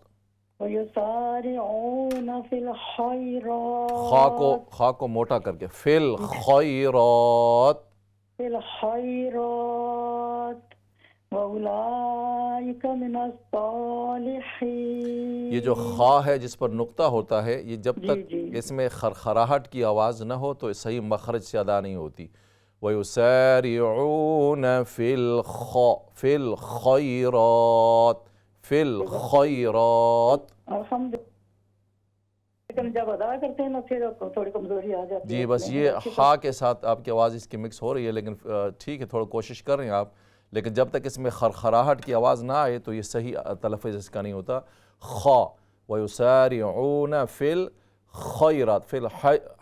वयुसारिऊन फिल खैरात। खा को मोटा करके फिल खैरात। वउलाइका मिनस्सालिहीन। ये जो खा है जिस पर नुक्ता होता है, ये जब तक इसमें खरखराहट की आवाज़ न हो तो सही मखरज से अदा नहीं होती। वयुसारिऊन फिल खैरात। जब अदा करते हैं ना फिर थोड़ी कमजोरी आ जाती है। जी बस ये हा के साथ आपकी आवाज़ इसकी मिक्स हो रही है, लेकिन ठीक है, थोड़ा कोशिश कर रहे हैं आप, लेकिन जब तक इसमें खरखराहट की आवाज़ ना आए तो ये सही तलफ़्फ़ुज़ इसका नहीं होता। खा वयुसारिऊन फिल खैरात, फिल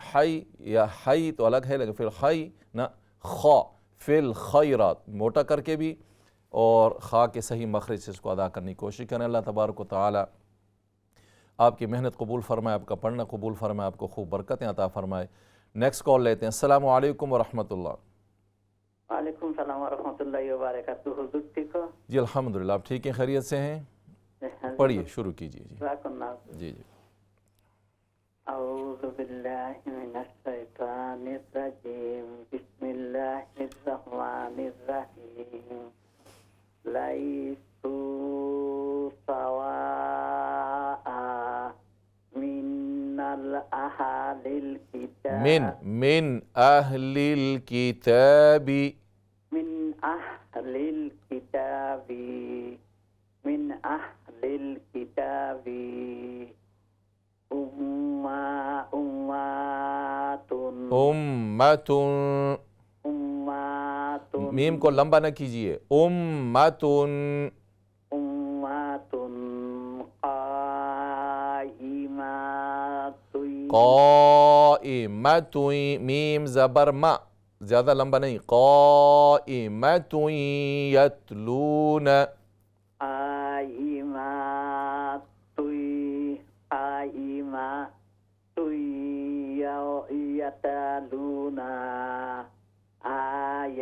हई या हई तो अलग है, लेकिन फिल हई ना, खा फिल खैरात मोटा करके भी और खा के सही मखरज से इसको अदा करने की कोशिश करें। अल्लाह तबारक व तआला आपकी मेहनत कबूल फरमाए, आपका पढ़ना कबूल फरमाए, आपको खूब बरकतें अता फरमाए। नेक्स्ट कॉल लेते हैं। अस्सलामु अलैकुम व रहमतुल्लाह। वालेकुम सलाम व रहमतुल्लाहि व बरकातुहू। हुजूर ठीक हो? जी अल्हम्दुलिल्लाह, आप ठीक हैं, खैरियत से हैं? पढ़िए, शुरू कीजिए जी। जी जी। औज़ु बिल्लाहि मिनश शैतानिर रजीम, बिस्मिल्लाहिर रहमानिर रहीम। लैसू सवाआ मिनल अहलिल किताब, मिन अहलिल किताबी, मिन अहलिल किताबी, मिन अहलिल किताबी उम्मातुन, उम्मातुन, मीम को लंबा न कीजिए, उम्मातुन, उम्मातुन क़ाइमतुन, मीम ज़बर मा, ज़्यादा लंबा नहीं, क़ाइमतुन यतलून, यतलूना आयातिल्लाहि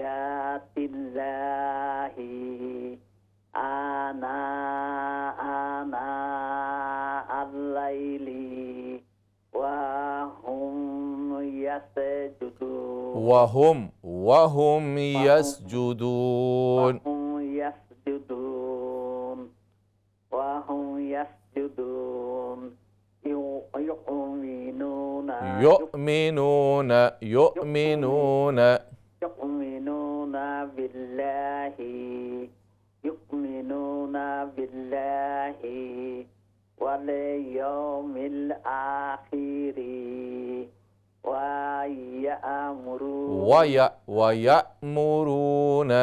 आना अल-लैली वहुम यसजुदून, वहुम वहुम यसजुदून, यसजुदून, वहुम यसजुदून युमिनूना बिल्लाहि वल यौमिल आखिरी वयअमुरूना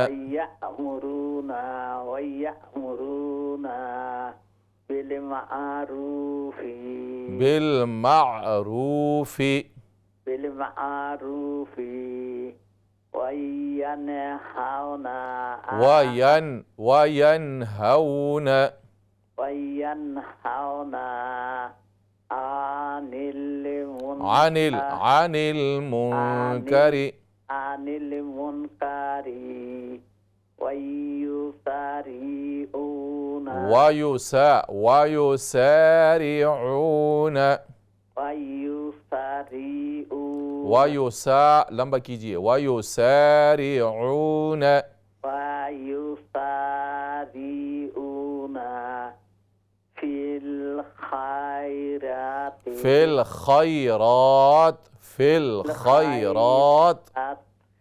बिलमारूफी वयनहौना अनिल मुनकरी वयुसा लंबा कीजिए, वयुसारिऊन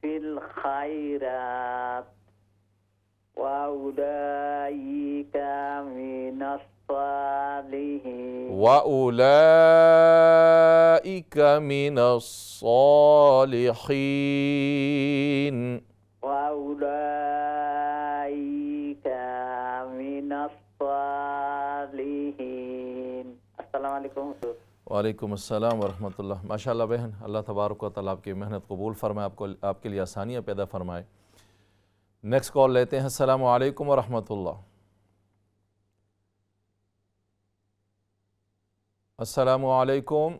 फिल खैरात वउलाइका मिनस्सालिहीन अस्सलाम वालेकुम। वालेकुम अस्सलाम वरहमतुल्लाह। माशाअल्लाह बहन, अल्लाह तबारक व तआला आपकी मेहनत कबूल फरमाए, आपके लिए आसानियाँ पैदा फरमाए। नेक्स्ट कॉल लेते हैं। अस्सलामु अलैकुम वरहमतुल्लाह। अस्सलामु अलैकुम।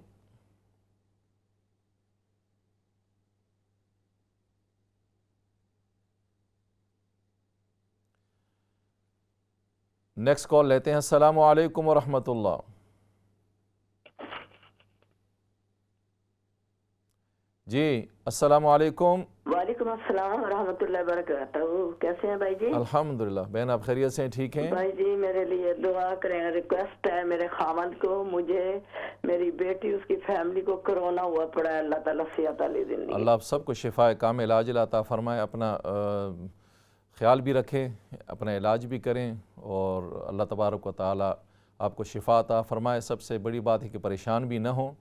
नेक्स्ट कॉल लेते हैं। अस्सलामु अलैकुम वरहमतुल्लाह। जी अस्सलामु अलैकुम। वालेकुम अस्सलाम रहमतुल्लाहि बरकातहू। कैसे हैं भाई जी? अल्हम्दुलिल्लाह। बहन आप खैरियत से ठीक हैं? भाई जी मेरे लिए दुआ करें, रिक्वेस्ट है मेरे खामद को, मुझे मेरी बेटी उसकी फैमिली को कोरोना हुआ पड़ा है, अल्लाह ताला सेहत वाली जिंदगी, अल्लाह आप सबको शिफा कामिल आजिल अता फरमाए। अपना ख्याल भी रखें, अपना इलाज भी करें और अल्लाह तबारक व तआला आपको शिफा अता फरमाए। सबसे बड़ी बात है कि परेशान भी ना हो।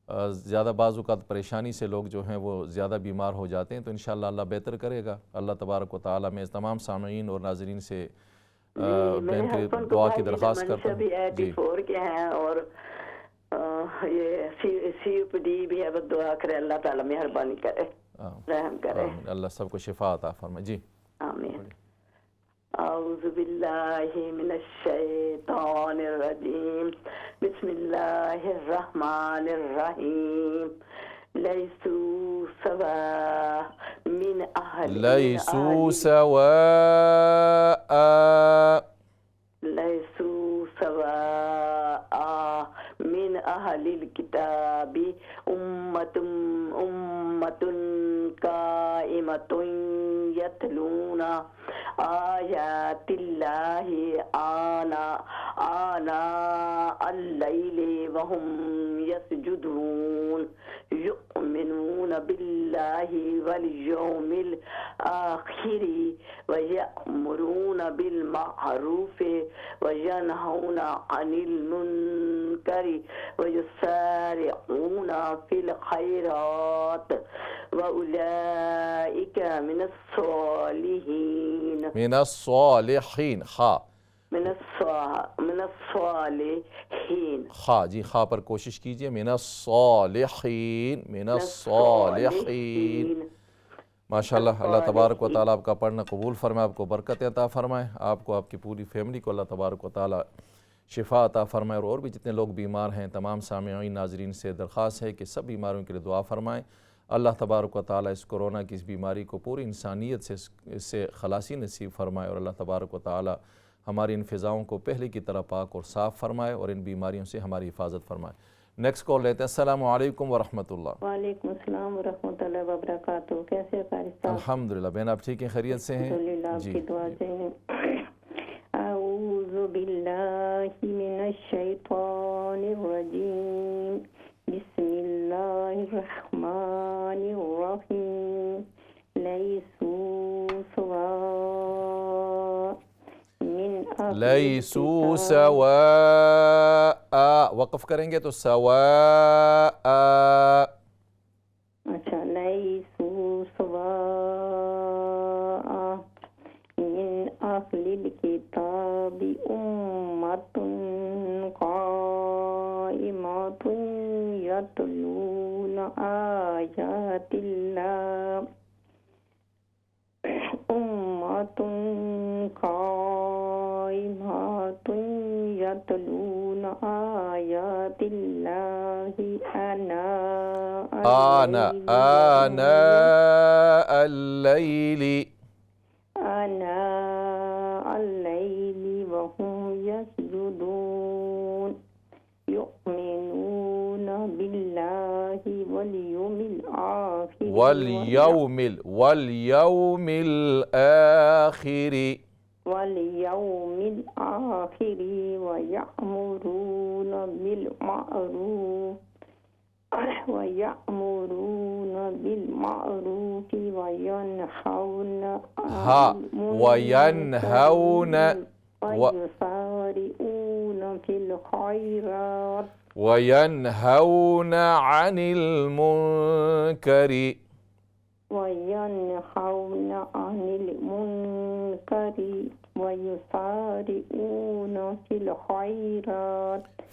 ज़्यादा बाज़ औक़ात परेशानी से लोग जो हैं वो ज़्यादा बीमार हो जाते हैं, तो इंशाअल्लाह अल्लाह बेहतर करेगा। अल्लाह तबारक व तआला में तमाम सामीन और नाज़रीन से बहन के दुआ की दरख्वास्त करता हूँ। जी के हैं और ये COPD भी है, बस दुआ करे अल्लाह ताला मेहरबानी करे, रहम करे, अल्लाह सबको शिफा अता फरमाए। जी आमीन। औज़ु बिल्लाहि मिनश शैतानिर रजीम, बिस्मिल्लाहिर रहमानिर रहीम। लैसू सवा मिन अहल लैसू सवा लैसू सवा मिन अहलिल किताबी उम्मतुन काइमतुन यतलूना आयातिल्लाहि आना अल-लैली वहुम यसजुदून युमिनून बिल्लाहि वल यौमिल आखिरी व यअमुरून बिल मारूफ व यनहूना अनिल मुनकरी व युसारिऊन फिल खैरात व उलाइका मिनस सालिहीन। मिनस सालिहीन, खा खा जी, खा पर कोशिश कीजिए। मिनस सालिहीन। माशाल्लाह, अल्लाह तबारक व तआला आपका पढ़ना कबूल फरमाए, आपको बरकत अता फरमाए, आपको आपकी पूरी फैमिली को अल्लाह तबारक व तआला शिफा अता फरमाए। और भी जितने लोग बीमार हैं तमाम सामिईन नाज़रीन से दरख्वास्त है कि सब बीमारों के लिए दुआ फरमाएँ। अल्लाह तबारक व तआला इस कोरोना की इस बीमारी को पूरी इंसानियत से इससे खलासी नसीब फरमाए और अल्लाह तबारक व तआला हमारी इन फ़िज़ाओं को पहले की तरह पाक और साफ़ फरमाए और इन बीमारियों से हमारी हिफाजत फरमाए। नेक्स्ट कॉल लेते हैं। अस्सलामु अलैकुम व रहमतुल्लाह। वालेकुम अस्सलाम व रहमतुल्लाहि व बरकातहू। कैसे क़ारी साहब? अल्हम्दुलिल्लाह बहन, आप ठीक हैं, खैरियत से हैं? जी, आपकी दुआ से। अऊज़ु बिल्लाहि मिनश शैतानिर रजीम, बिस्मिल्लाहिर रहमानिर रहीम। लैसू सवा लैसू सवा, वक़फ़ करेंगे तो सवा। अच्छा, लैसू सवा मिन अहलिल किताबि उम्मतुन काइमतुन यतलूना आयातिल्लाह उम्मतुन काइमतुन यतलूना आयातिल्लाहि आना अल-लैली वहुम यसजुदून युमिनूना बिल्लाहि वल यौमिल आखिर वल यौमिल आखिरी व यअमुरून बिल मारूफ व यनहौन अनिल मुनकरी व युसारिऊन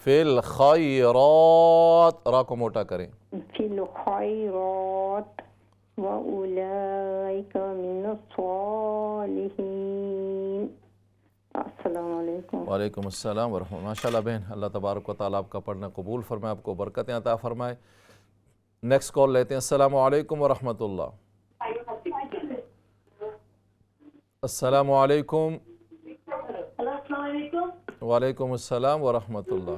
फिल खैरात। रा को मोटा करें। फिल खैरात व उलाइका मिनस सालिहीन। अस्सलामु अलैकुम। वालेकुम अस्सलाम व रहमतुल्लाह। माशाल्लाह बहन, अल्लाह तबारक व तआला आपका पढ़ना कबूल फरमाए, आपको बरकतें अता फरमाए। नेक्स्ट कॉल लेते हैं। अस्सलामु अलैकुम व रहमतुल्लाह। अस्सलामु अलैकुम। वालेकुम अस्सलाम व रहमतुल्लाह।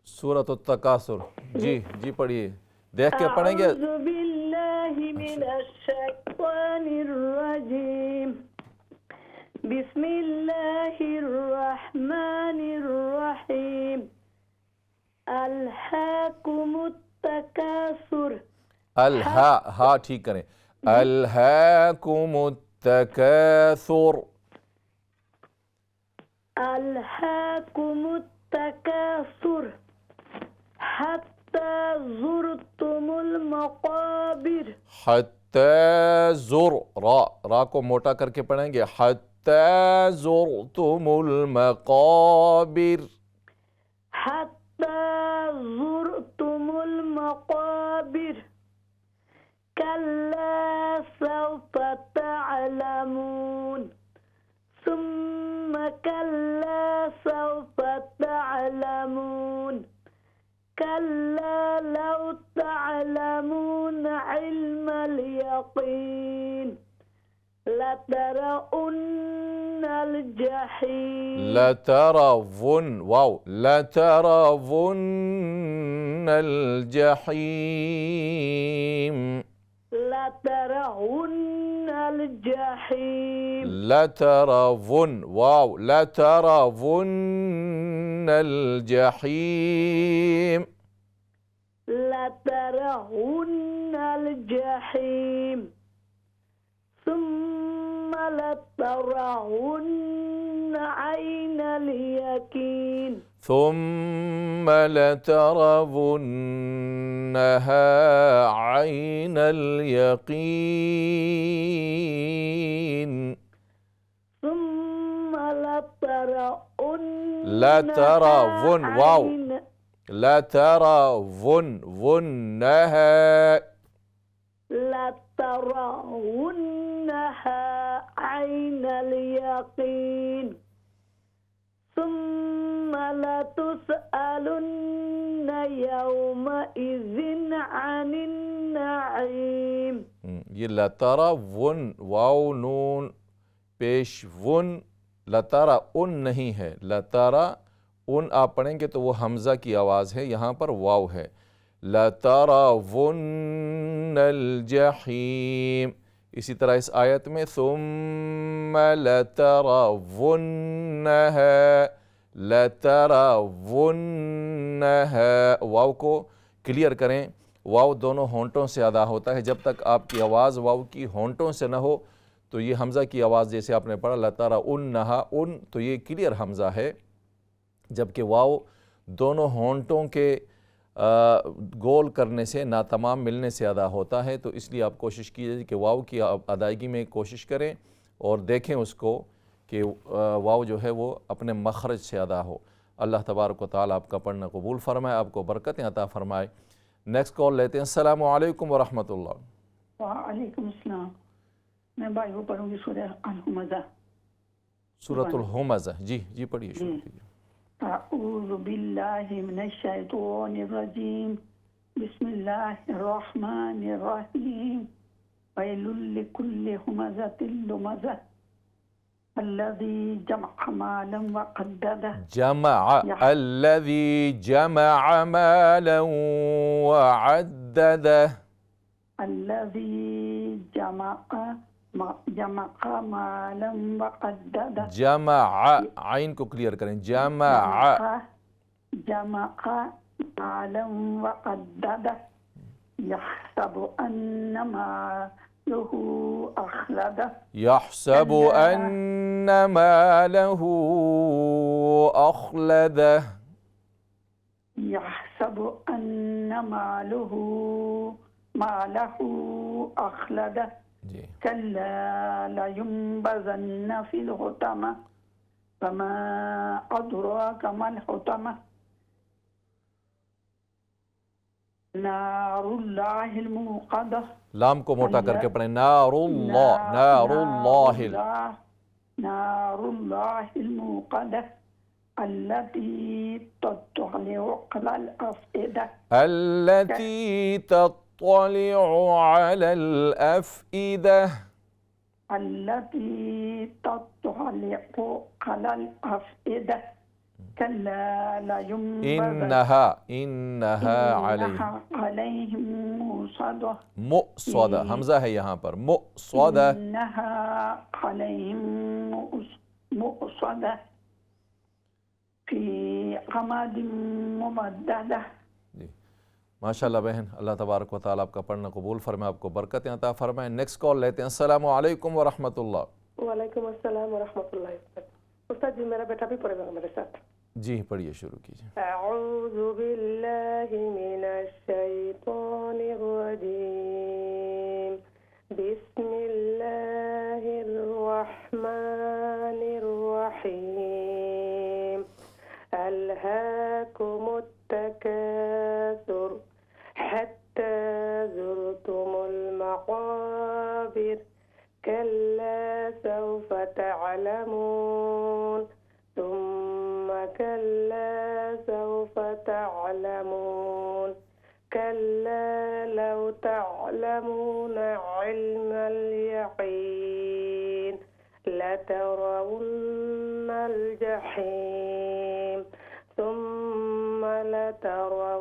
सूरत अत-तकासुर, जी जी पढ़िए, देख के पढ़ेंगे। अऊज़ु बिल्लाहि मिनश शैतानिर रजीम, बिस्मिल्लाहिर रहमानिर रहीम। अल्हाकुमुत तकासुर। अल्हा, हा ठीक करें। अल्हाकुमुत तकासुर। अल्हाकुमुत तकासुर हत्ता ज़ुरतुमुल मक़ाबिर। हत्ता ज़ुर रा को मोटा करके पढ़ेंगे, हत्ता ज़ुरतुमुल मक़ाबिर। हत्ता ज़ुरतुमुल मक़ाबिर कल्ला सौफ तअलमून सुम्मा कल्ला सौफ तअलमून कल्ला लौ तअलमून इल्मल यक़ीन लतरउन्नल जहीम लतरवुन वाव लतरवुन्नल जहीम लतरउन्नल जहीम लतरवुन वाव लतरवुन्नल जहीम लतरउन्नल जहीम सुम्मा लतरउन्न ऐनल यकीन ثم لترونها عين اليقين ثم لترون لترون واو لترونها لترونها عين اليقين ثم لتسألن يومئذ عن النعيم। ये लतारा वन वाव नून पेश वन लतारा उन नहीं है, लतारा उन आप पढ़ेंगे तो वो हमज़ा की आवाज़ है, यहाँ पर वाव है। लतारा वुन्नल जहीम। इसी तरह इस आयत में सुम्मा लतरवुन्नहा लतरवुन्नहा वाव को क्लियर करें। वाव दोनों होंठों से अदा होता है, जब तक आपकी आवाज़ वाव की होंठों से न हो तो ये हमज़ा की आवाज़ जैसे आपने पढ़ा लतरउन्नहा उन, तो ये क्लियर हमज़ा है, जबकि वाव दोनों होंठों के गोल करने से ना तमाम मिलने से अदा होता है। तो इसलिए आप कोशिश कीजिए कि वाव की अदायगी में कोशिश करें और देखें उसको कि वाव जो है वो अपने मखरज से अदा हो। अल्लाह तबारक व तआला आपका पढ़ना कबूल फ़रमाए, आपको बरकतें अता फ़रमाए। नेक्स्ट कॉल लेते हैं। अस्सलामु अलैकुम व रहमतुल्लाह। वालेकुम अस्सलाम। मैं भाई वो पढ़ूंगी सूरह अल-हुमज़ा। सूरतुल हुमज़ा। जी जी पढ़िए, शुरू कीजिए। अऊज़ु बिल्लाहि मिनश शैतानिर रजीम। बिस्मिल्लाहिर रहमानिर रहीम। वैलुल लिकुल्लि हुमज़तिल लुमज़ा अल्लज़ी जमअ मालन व क़द्ददा। जमअ अल्लज़ी जमअ मालन व अद्ददा। अल्लज़ी जमअ मालन व क़द्ददा। जमअ आइन को क्लियर करें। जमअ मालन व क़द्ददा यहसबु अन्न मालहु अख़लदा। यहसबु अन्न मालहु अख़लदा। यहसबु अन्न मालहु अख़लदा। कल्ला लयुंबज़न्न फिल हुतमा वमा अदराका मल हुतमा नारुल्लाहिल मुक़द्दा। लाम को मोटा करके पढ़ें। नारुल्लाह नारुल्लाहिल नारुल्लाहिल मुक़द्दा अल्लती तत्तलिउ अलल अफ़इदा। अल्लती तत्तलिउ अलल अफ़इदा। अल्लती तत्तलिउ अलल अफ़इदा। कल्ला इन्नहा इन्नहा अलैहिम मुसदा। मुसदा हमज़ा है यहाँ पर। मुसदा इन्नहा अलैहिम मुसदा फी अमदिन मुमद्ददा। माशाल्लाह बहन, अल्लाह तबारक व तआला आपका पढ़ना कबूल फरमाए, आपको बरकतें अता फरमाए। नेक्स्ट कॉल लेते हैं। अस्सलामु अलैकुम व रहमतुल्लाह। वालेकुम अस्सलाम व रहमतुल्लाहि। उस्ताद जी मेरा बेटा भी पढ़ेगा मेरे साथ। जी पढ़िए, शुरू कीजिए। अऊज़ु बिल्लाहि मिनश शैतानिर रजीम। बिस्मिल्लाहिर्रहमानिर्रहीम अल्हाकुमुत तकासुर हत्ता ज़ुरतुमुल मक़ाबिर कल्ला सौफ़ तअलमून सुम्मा कल्ला सौफ़ तअलमून कल्ला लौ तअलमून इल्मल यक़ीन लतरवुन्नल जहीम सुम्मा लतरवुन्नहा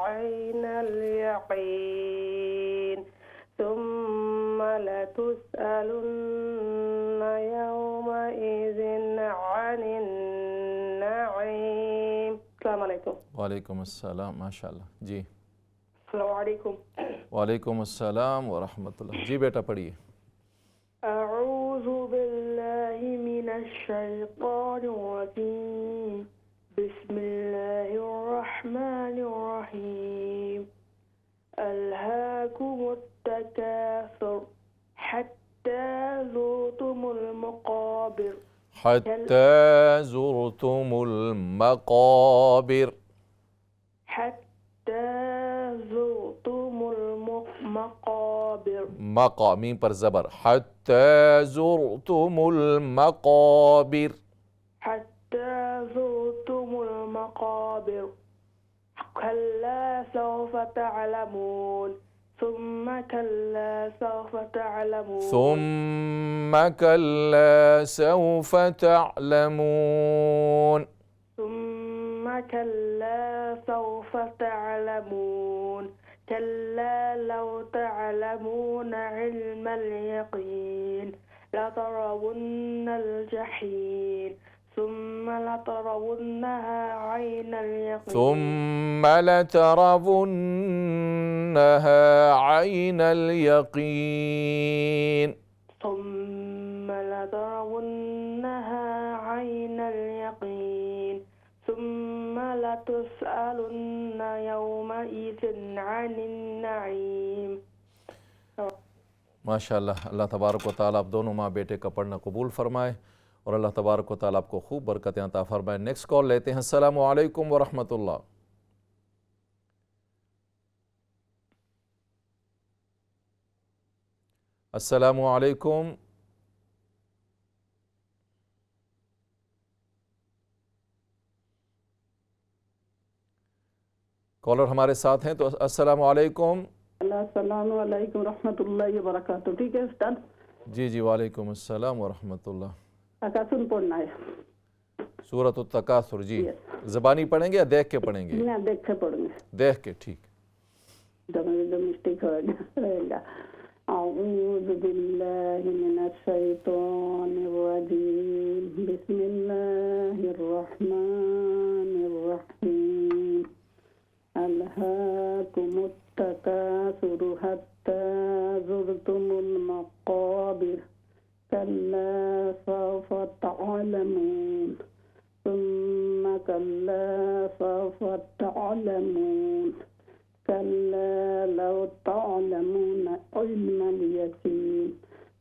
ऐनल यक़ीन सुम्मा लतुस्अलुन्न यौमइज़िन अनिन नईम। अस्सलाम वालेकुम। वालेकुम अस्सलाम, माशाल्लाह। जी, अस्सलाम वालेकुम। वालेकुम अस्सलाम व रहमतुल्लाह। जी बेटा पढ़िए। अऊज़ु बिल्लाहि मिनश शैतानिर रजीम बिस्मिल्लाहिर रहमानिर रहीम अल्हाकुमुत तकासुर हत्ता ज़ुरतुमुल मक़ाबिर हत्ता ज़ुरतुमुल मक़ाबिर। हत्ता ज़ुरतुमुल मक़ाबिर मक़ा मीम पर ज़बर, हत्ता ज़ुरतुमुल मक़ाबिर। हत्ता ज़ुरतुमुल मक़ाबिर कल्ला सौफ़ तअलमून सुम्मा कल्ला सौफ़ तअलमून ثم كلا سوف تعلمون ثم كلا سوف تعلمون كلا لو تعلمون علم اليقين لترون الجحيم ثم لترونها عين اليقين ثم لترونها عين اليقين ثم لترونها عين اليقين ثم لتسألن يومئذ عن النعيم। माशाअल्लाह। अल्लाह तबारक व तआला आप दोनों माँ बेटे का पढ़ना कबूल फरमाए और अल्लाह तबारक व तआला आपको खूब बरकतें अता फरमाए। नेक्स्ट कॉल लेते हैं। अस्सलामु अलैकुम व रहमतुल्लाह। अस्सलामु अलैकुम। कॉलर हमारे साथ हैं तो अस्सलामु अलैकुम। अस्सलामु अलैकुम रहमतुल्लाहि व बरकातुहू। ठीक है उस्ताद? जी जी, वालेकुम अस्सलाम व रहमतुल्लाह। तकासुर पढ़ना है। सूरत तकासुर। जी, ज़बानी पढ़ेंगे या देख के पढ़ेंगे? ना देख के पढ़ेंगे। देख के, ठीक। मिस्टेक रहेगा। अऊज़ु बिल्लाहि मिनश शैतानिर रजीम बिस्मिल्लाहिर रहमानिर रहीम अल्हाकुमुत तकासुर हत्ता ज़ुरतुमुल मक़ाबिर कल्ला सौफ़ तअलमून सुम्मा कल्ला सौफ़ तअलमून कल्ला लौ तअलमून इल्मल यक़ीन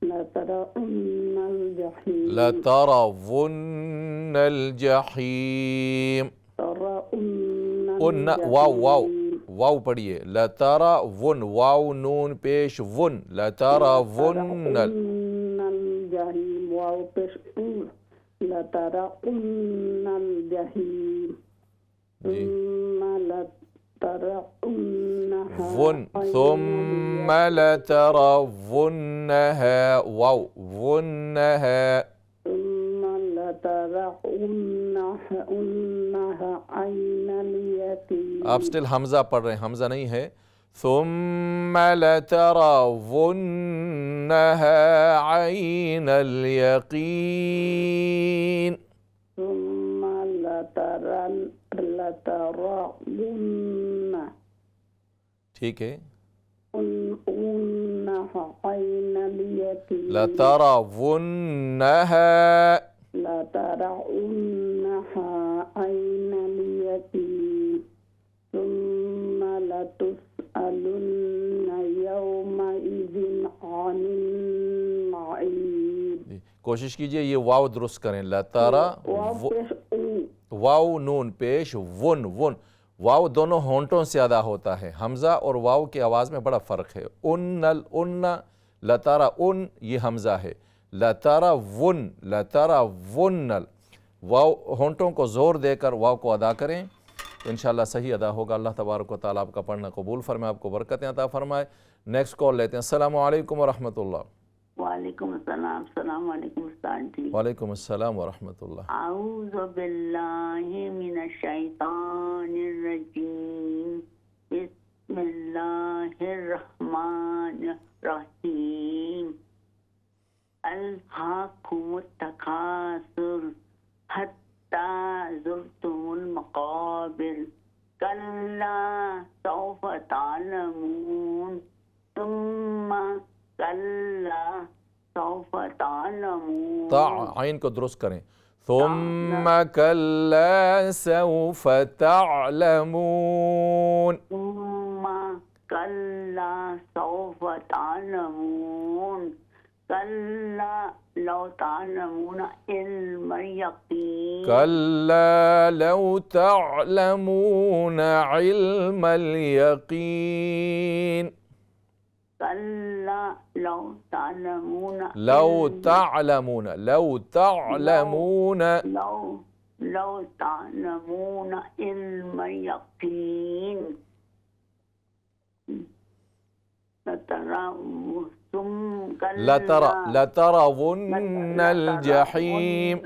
लतरवुन्नल जहीम लतरवुन्नल जहीम। वाव वाव वाव पढ़िए। लतरवुन, वाव नून पेश वुन, लतरवुन्नल जहीम वाव पेश लतरवुन्नल जहीम वन ثم لترونها واو ونها ثم لترونها عين اليقين। आप स्टिल हमजा पढ़ रहे हैं, हमजा नहीं है। ثم لترونها عين اليقين ثم लतरवुन्न। ठीक है। लतरवुन्नहा عين اليقين ثم لتسألن يومئذ कोशिश कीजिए ये वाव दुरुस्त करें, लतारा, वाव नून पेश वुन, वुन वाव दोनों होंठों से अदा होता है, हमज़ा और वाव की आवाज़ में बड़ा फ़र्क है। उन्नल, उन्ना, लतारा उन ये हमज़ा है, लतारा वुन, लतारा वुन्नल। वाव होंठों को ज़ोर देकर वाव को अदा करें तो इंशाअल्लाह सही अदा होगा। अल्लाह तबारक व तआला आपका पढ़ना कबूल फरमाए, आपको बरकतें अता फरमाए। नेक्स्ट कॉल लेते हैं। अस्सलामु अलैकुम व रहमतुल्लाह। वालेकुम अस्सलाम, अस्सलाम वालेकुम उस्ताद जी। वालेकुम अस्सलाम व रहमतुल्लाह। आऊज़ु बिल्लाहि मिनश शैतानिर रजीम, बिस्मिल्लाहिर रहमानिर रहीम। अल्हाकुमुत तकासुर हत्ता ज़ुरतुमुल मक़ाबिर, कल्ला सौफ तालमून, तुम्मा कल्ला सौफ तालमून। आइन को दुरुस्त करें, थुम्मा कल्ला सौफ तालमून, तुम्मा कल्ला सौफ तालमून, कल्ला लौ तालमून इल्मल यकीन, कल्ला लौ तअलमून इल्मल यकीन, कल्ला लौ तालमून, लौ तअलमून, लौ तअलमून, लौ तालमून इल्मल यकीन, लतरवुन्नल जहीम,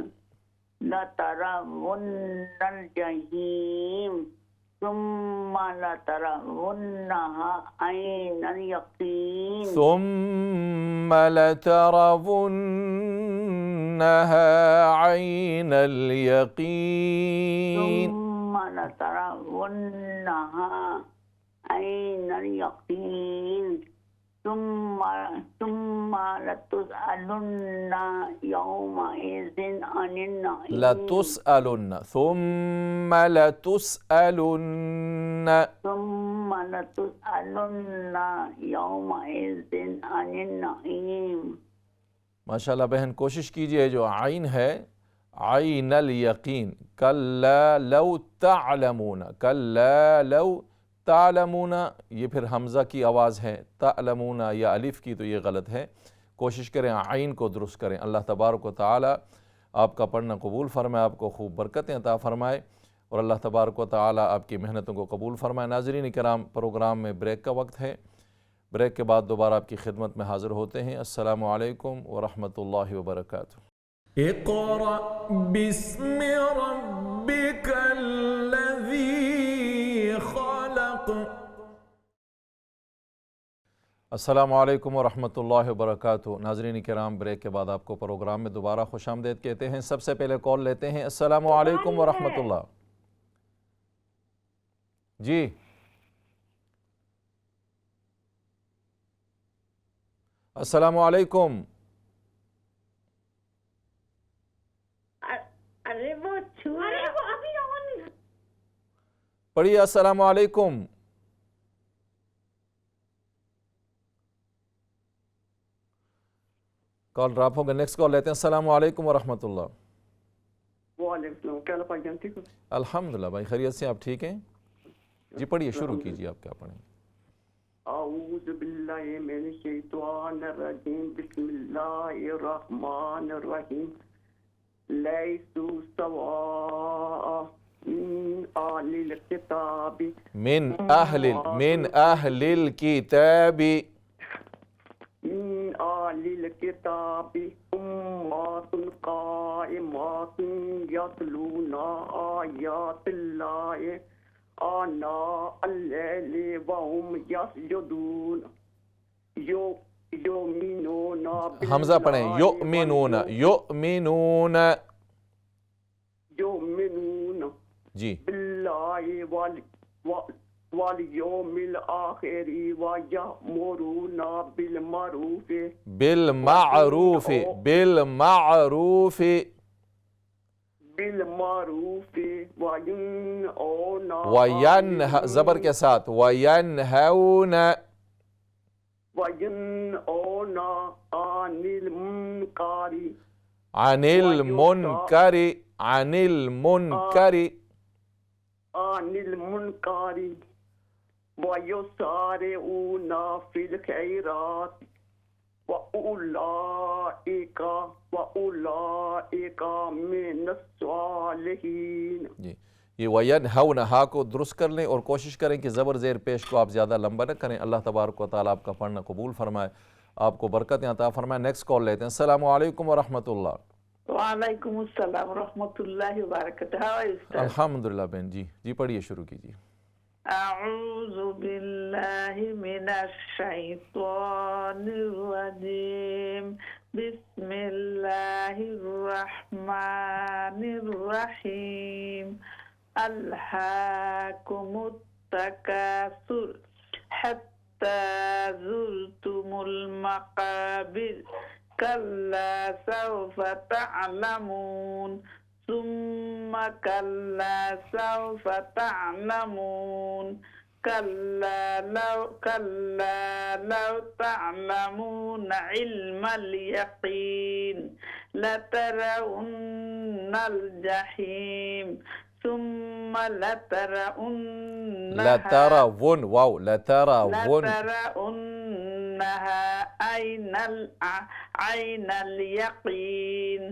लतरवुन्नल जहीम, सुम्मा लतरवुन्नहा ऐनल यकीन, सुम्मा लतरवुन्नहा ऐनल यकीन, सुम्मा लतरवुन्नहा ऐनल यकीन, सुम्मा लतुसअलुन्ना यौमइज़िन अनिन नईम, लतुसअलुन्ना, सुम्मा लतुसअलुन्ना, सुम्मा लतुसअलुन्ना यौमइज़िन अनिन नईम। माशाअल्लाह बहन, कोशिश कीजिए जो आइन है आइनल यकीन, कल्ला लौ तअलमूना, कल्ला लौ तालमूना ये फिर हमज़ा की आवाज़ है, तालमूना या अलिफ़ की तो ये गलत है। कोशिश करें आइन को दुरुस्त करें। अल्लाह तबारक व तआला आपका पढ़ना कबूल फरमाए, आपको खूब बरकतें अता फ़रमाए और अल्लाह तबारक व तआला आपकी मेहनतों को कबूल फरमाए। नाज़रीन किराम, प्रोग्राम में ब्रेक का वक्त है, ब्रेक के बाद दोबारा आपकी खिदमत में हाज़िर होते हैं। अस्सलामु अलैकुम व रहमतुल्लाहि व बरकातुहू। इक़रा बिस्मि रब्बिकल्लज़ी खलक़। अस्सलामु अलैकुम व रहमतुल्लाहि व बरकातुहू। नाज़रीन किराम, ब्रेक के बाद आपको प्रोग्राम में दोबारा खुशामदीद कहते हैं। सबसे पहले कॉल लेते हैं। अस्सलामु अलैकुम व रहमतुल्लाह। जी अस्सलामु अलैकुम। अरे वो अभी ऑन। पढ़िए अस्सलामु अलैकुम। कॉल ड्रॉप हो गया। नेक्स्ट कॉल लेते हैं। अस्सलामु अलैकुम व रहमतुल्लाह। वालेकुम, क्या हाल है? ठीक हो? अल्हम्दुलिल्लाह भाई, खैरियत से। आप ठीक हैं? जी पढ़िए, शुरू कीजिए। आप क्या पढ़ेंगे? आऊज़ु बिल्लाहि मिनश शैतानिर रजीम, बिस्मिल्लाहिर रहमानिर रहीम। लैसु सवाअ मिन अहलिल किताबी, मिन अहलिल किताबी, मिन अहलिल किताबी उम्मतुन काइमातुन यतलूना आयातिल्लाहि आना अल-लैलि व हुम यसजुदून युमिनूना हमजा पढ़ें, युमिनूना, युमिनूना युमिनूना जी, बिल्लाहि वल यौमिल आखिरि व यअमुरूना बिल मारूफि, बिल मारूफि, बिल मारूफि, बिल मारूफि वयनहा ज़बर के साथ, वयनहौना, वयनऔना अनिल मुनकारी अनिल मुनकरी, अनिल मुनकरी, अनिल मुनकारी वयुसारिऊना फिल खैरात वउलाइका मिनस सालिहीन। जी ये वयनहौनहा को दुरुस्त कर लें और कोशिश करें कि ज़बर ज़ेर पेश को आप ज़्यादा लंबा न करें। अल्लाह तबारक व तआला आपका पढ़ना कबूल फरमाए, आपको बरकत अता फरमाए। नेक्स्ट कॉल लेते हैं। अस्सलामु अलैकुम व रहमतुल्लाह। वालेकुम अस्सलाम व रहमतुल्लाहि व बरकातहू। अल्हम्दुलिल्लाह बहन जी, जी पढ़िए, शुरू कीजिए। अऊज़ु बिल्लाहि मिनश शैतानिर रजीम, बिस्मिल्लाहिर रहमानिर रहीम। अल्हाकुमुत तकासुर हत्ता ज़ुरतुमुल मक़ाबिर, कल्ला सौफ़ तअलमून, सुम्मा कल्ला सौफ़ तअलमून, कल्ला लौ तअलमून इल्मल यक़ीन, लतरउन्नल जहीम, सुम्मा लतरवुन, वाव लतरउन्नहा ऐनल यक़ीन,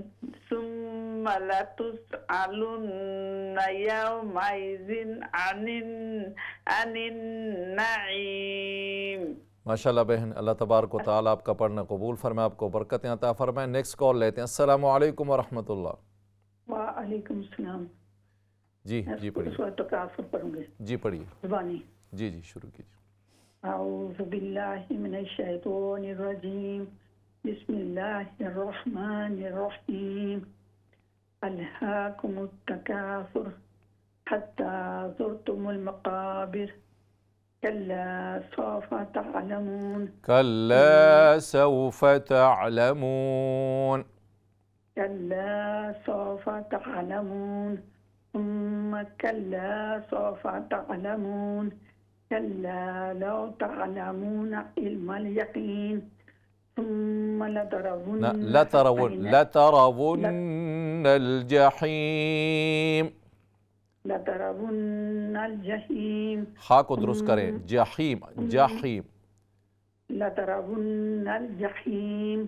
सुम्मा लतुसअलुन्न यौमइज़िन अनिन नईम। माशाल्लाह बहन, अल्लाह तबारक व तआला आपका पढ़ना कबूल फरमाए, आपको बरकतें अता फरमाए। नेक्स्ट कॉल लेते हैं। अस्सलामु अलैकुम व रहमतुल्लाह। वालेकुम सलाम। जी जी पढ़िए, पढ़ूंगी जी पढ़िए, ज़ुबानी। जी जी शुरू कीजिए। अऊज़ु बिल्लाहि मिनश शैतानिर रजीम, बिस्मिल्लाहिर रहमानिर रहीम। अल्हाकुमुत तकासुर हत्ता ज़ुरतुमुल मक़ाबिर, कल्ला सौफ़ तअलमून, कल्ला सौफ़ तअलमून, कल्ला सौफ़ तअलमून, सुम्मा कल्ला सौफ़ तअलमून, कल्ला लौ तअलमून इल्मल यक़ीन, सुम्मा लतरवुन्नल जहीम, लतरवुन्नल जहीम, हा को दुरुस्त करें, जहीम, जहीम, लतरवुन्नल जहीम,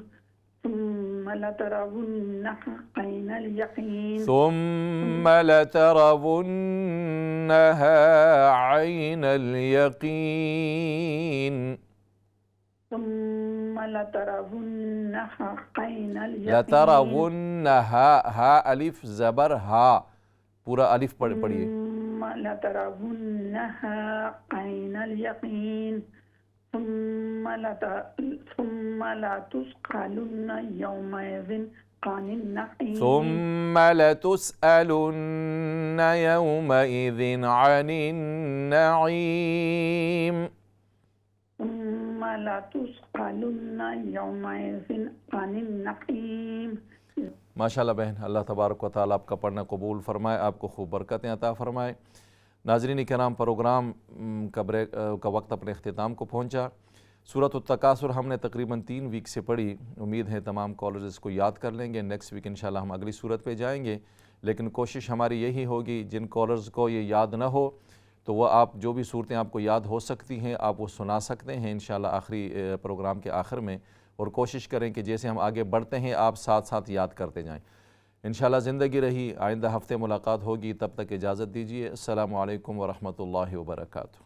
सुम्मा लतरवुन्नहा ऐनल यक़ीन, सुम्मा लतरवुन्नहा ऐनल यक़ीन, सुम्मा लतरवुन्नहा ऐनल यक़ीन, लतरवुन्नहा, हा अलिफ ज़बर हा, पूरा अलिफ पढ़िए। सुम्मा लतरवुन्नहा ऐनल यक़ीन, सुम्मा लतुसअलुन्न यौमइज़िन अनिन नईम, सुम्मा लतुसअलुन्न यौमइज़िन अनिन नईम, सुम्मा लतुसअलुन्न यौमइज़िन अनिन नईम। माशाल्लाह बहन, अल्लाह तबारक व तआला आपका पढ़ना कबूल फरमाए, आपको खूब बरकतें अता फरमाए। नाज़रीन किराम, प्रोग्राम का वक्त अपने अख्तिताम को पहुँचा। सूरत अत-तकासुर हमने तकरीबन 3 वीक से पढ़ी। उम्मीद है तमाम कॉलर्स इसको याद कर लेंगे। नेक्स्ट वीक इंशाल्लाह हम अगली सूरत पे जाएंगे, लेकिन कोशिश हमारी यही होगी जिन कॉलर्स को ये याद ना हो तो वह आप जो भी सूरतें आपको याद हो सकती हैं आप वो सुना सकते हैं इंशाल्लाह आखिरी प्रोग्राम के आखिर में। और कोशिश करें कि जैसे हम आगे बढ़ते हैं आप साथ साथ याद करते जाएँ। इंशाल्लाह ज़िंदगी रही, आइंदा हफ़्ते मुलाकात होगी, तब तक इजाज़त दीजिए। अस्सलामु अलैकुम व रहमतुल्लाहि व बरकातुहू।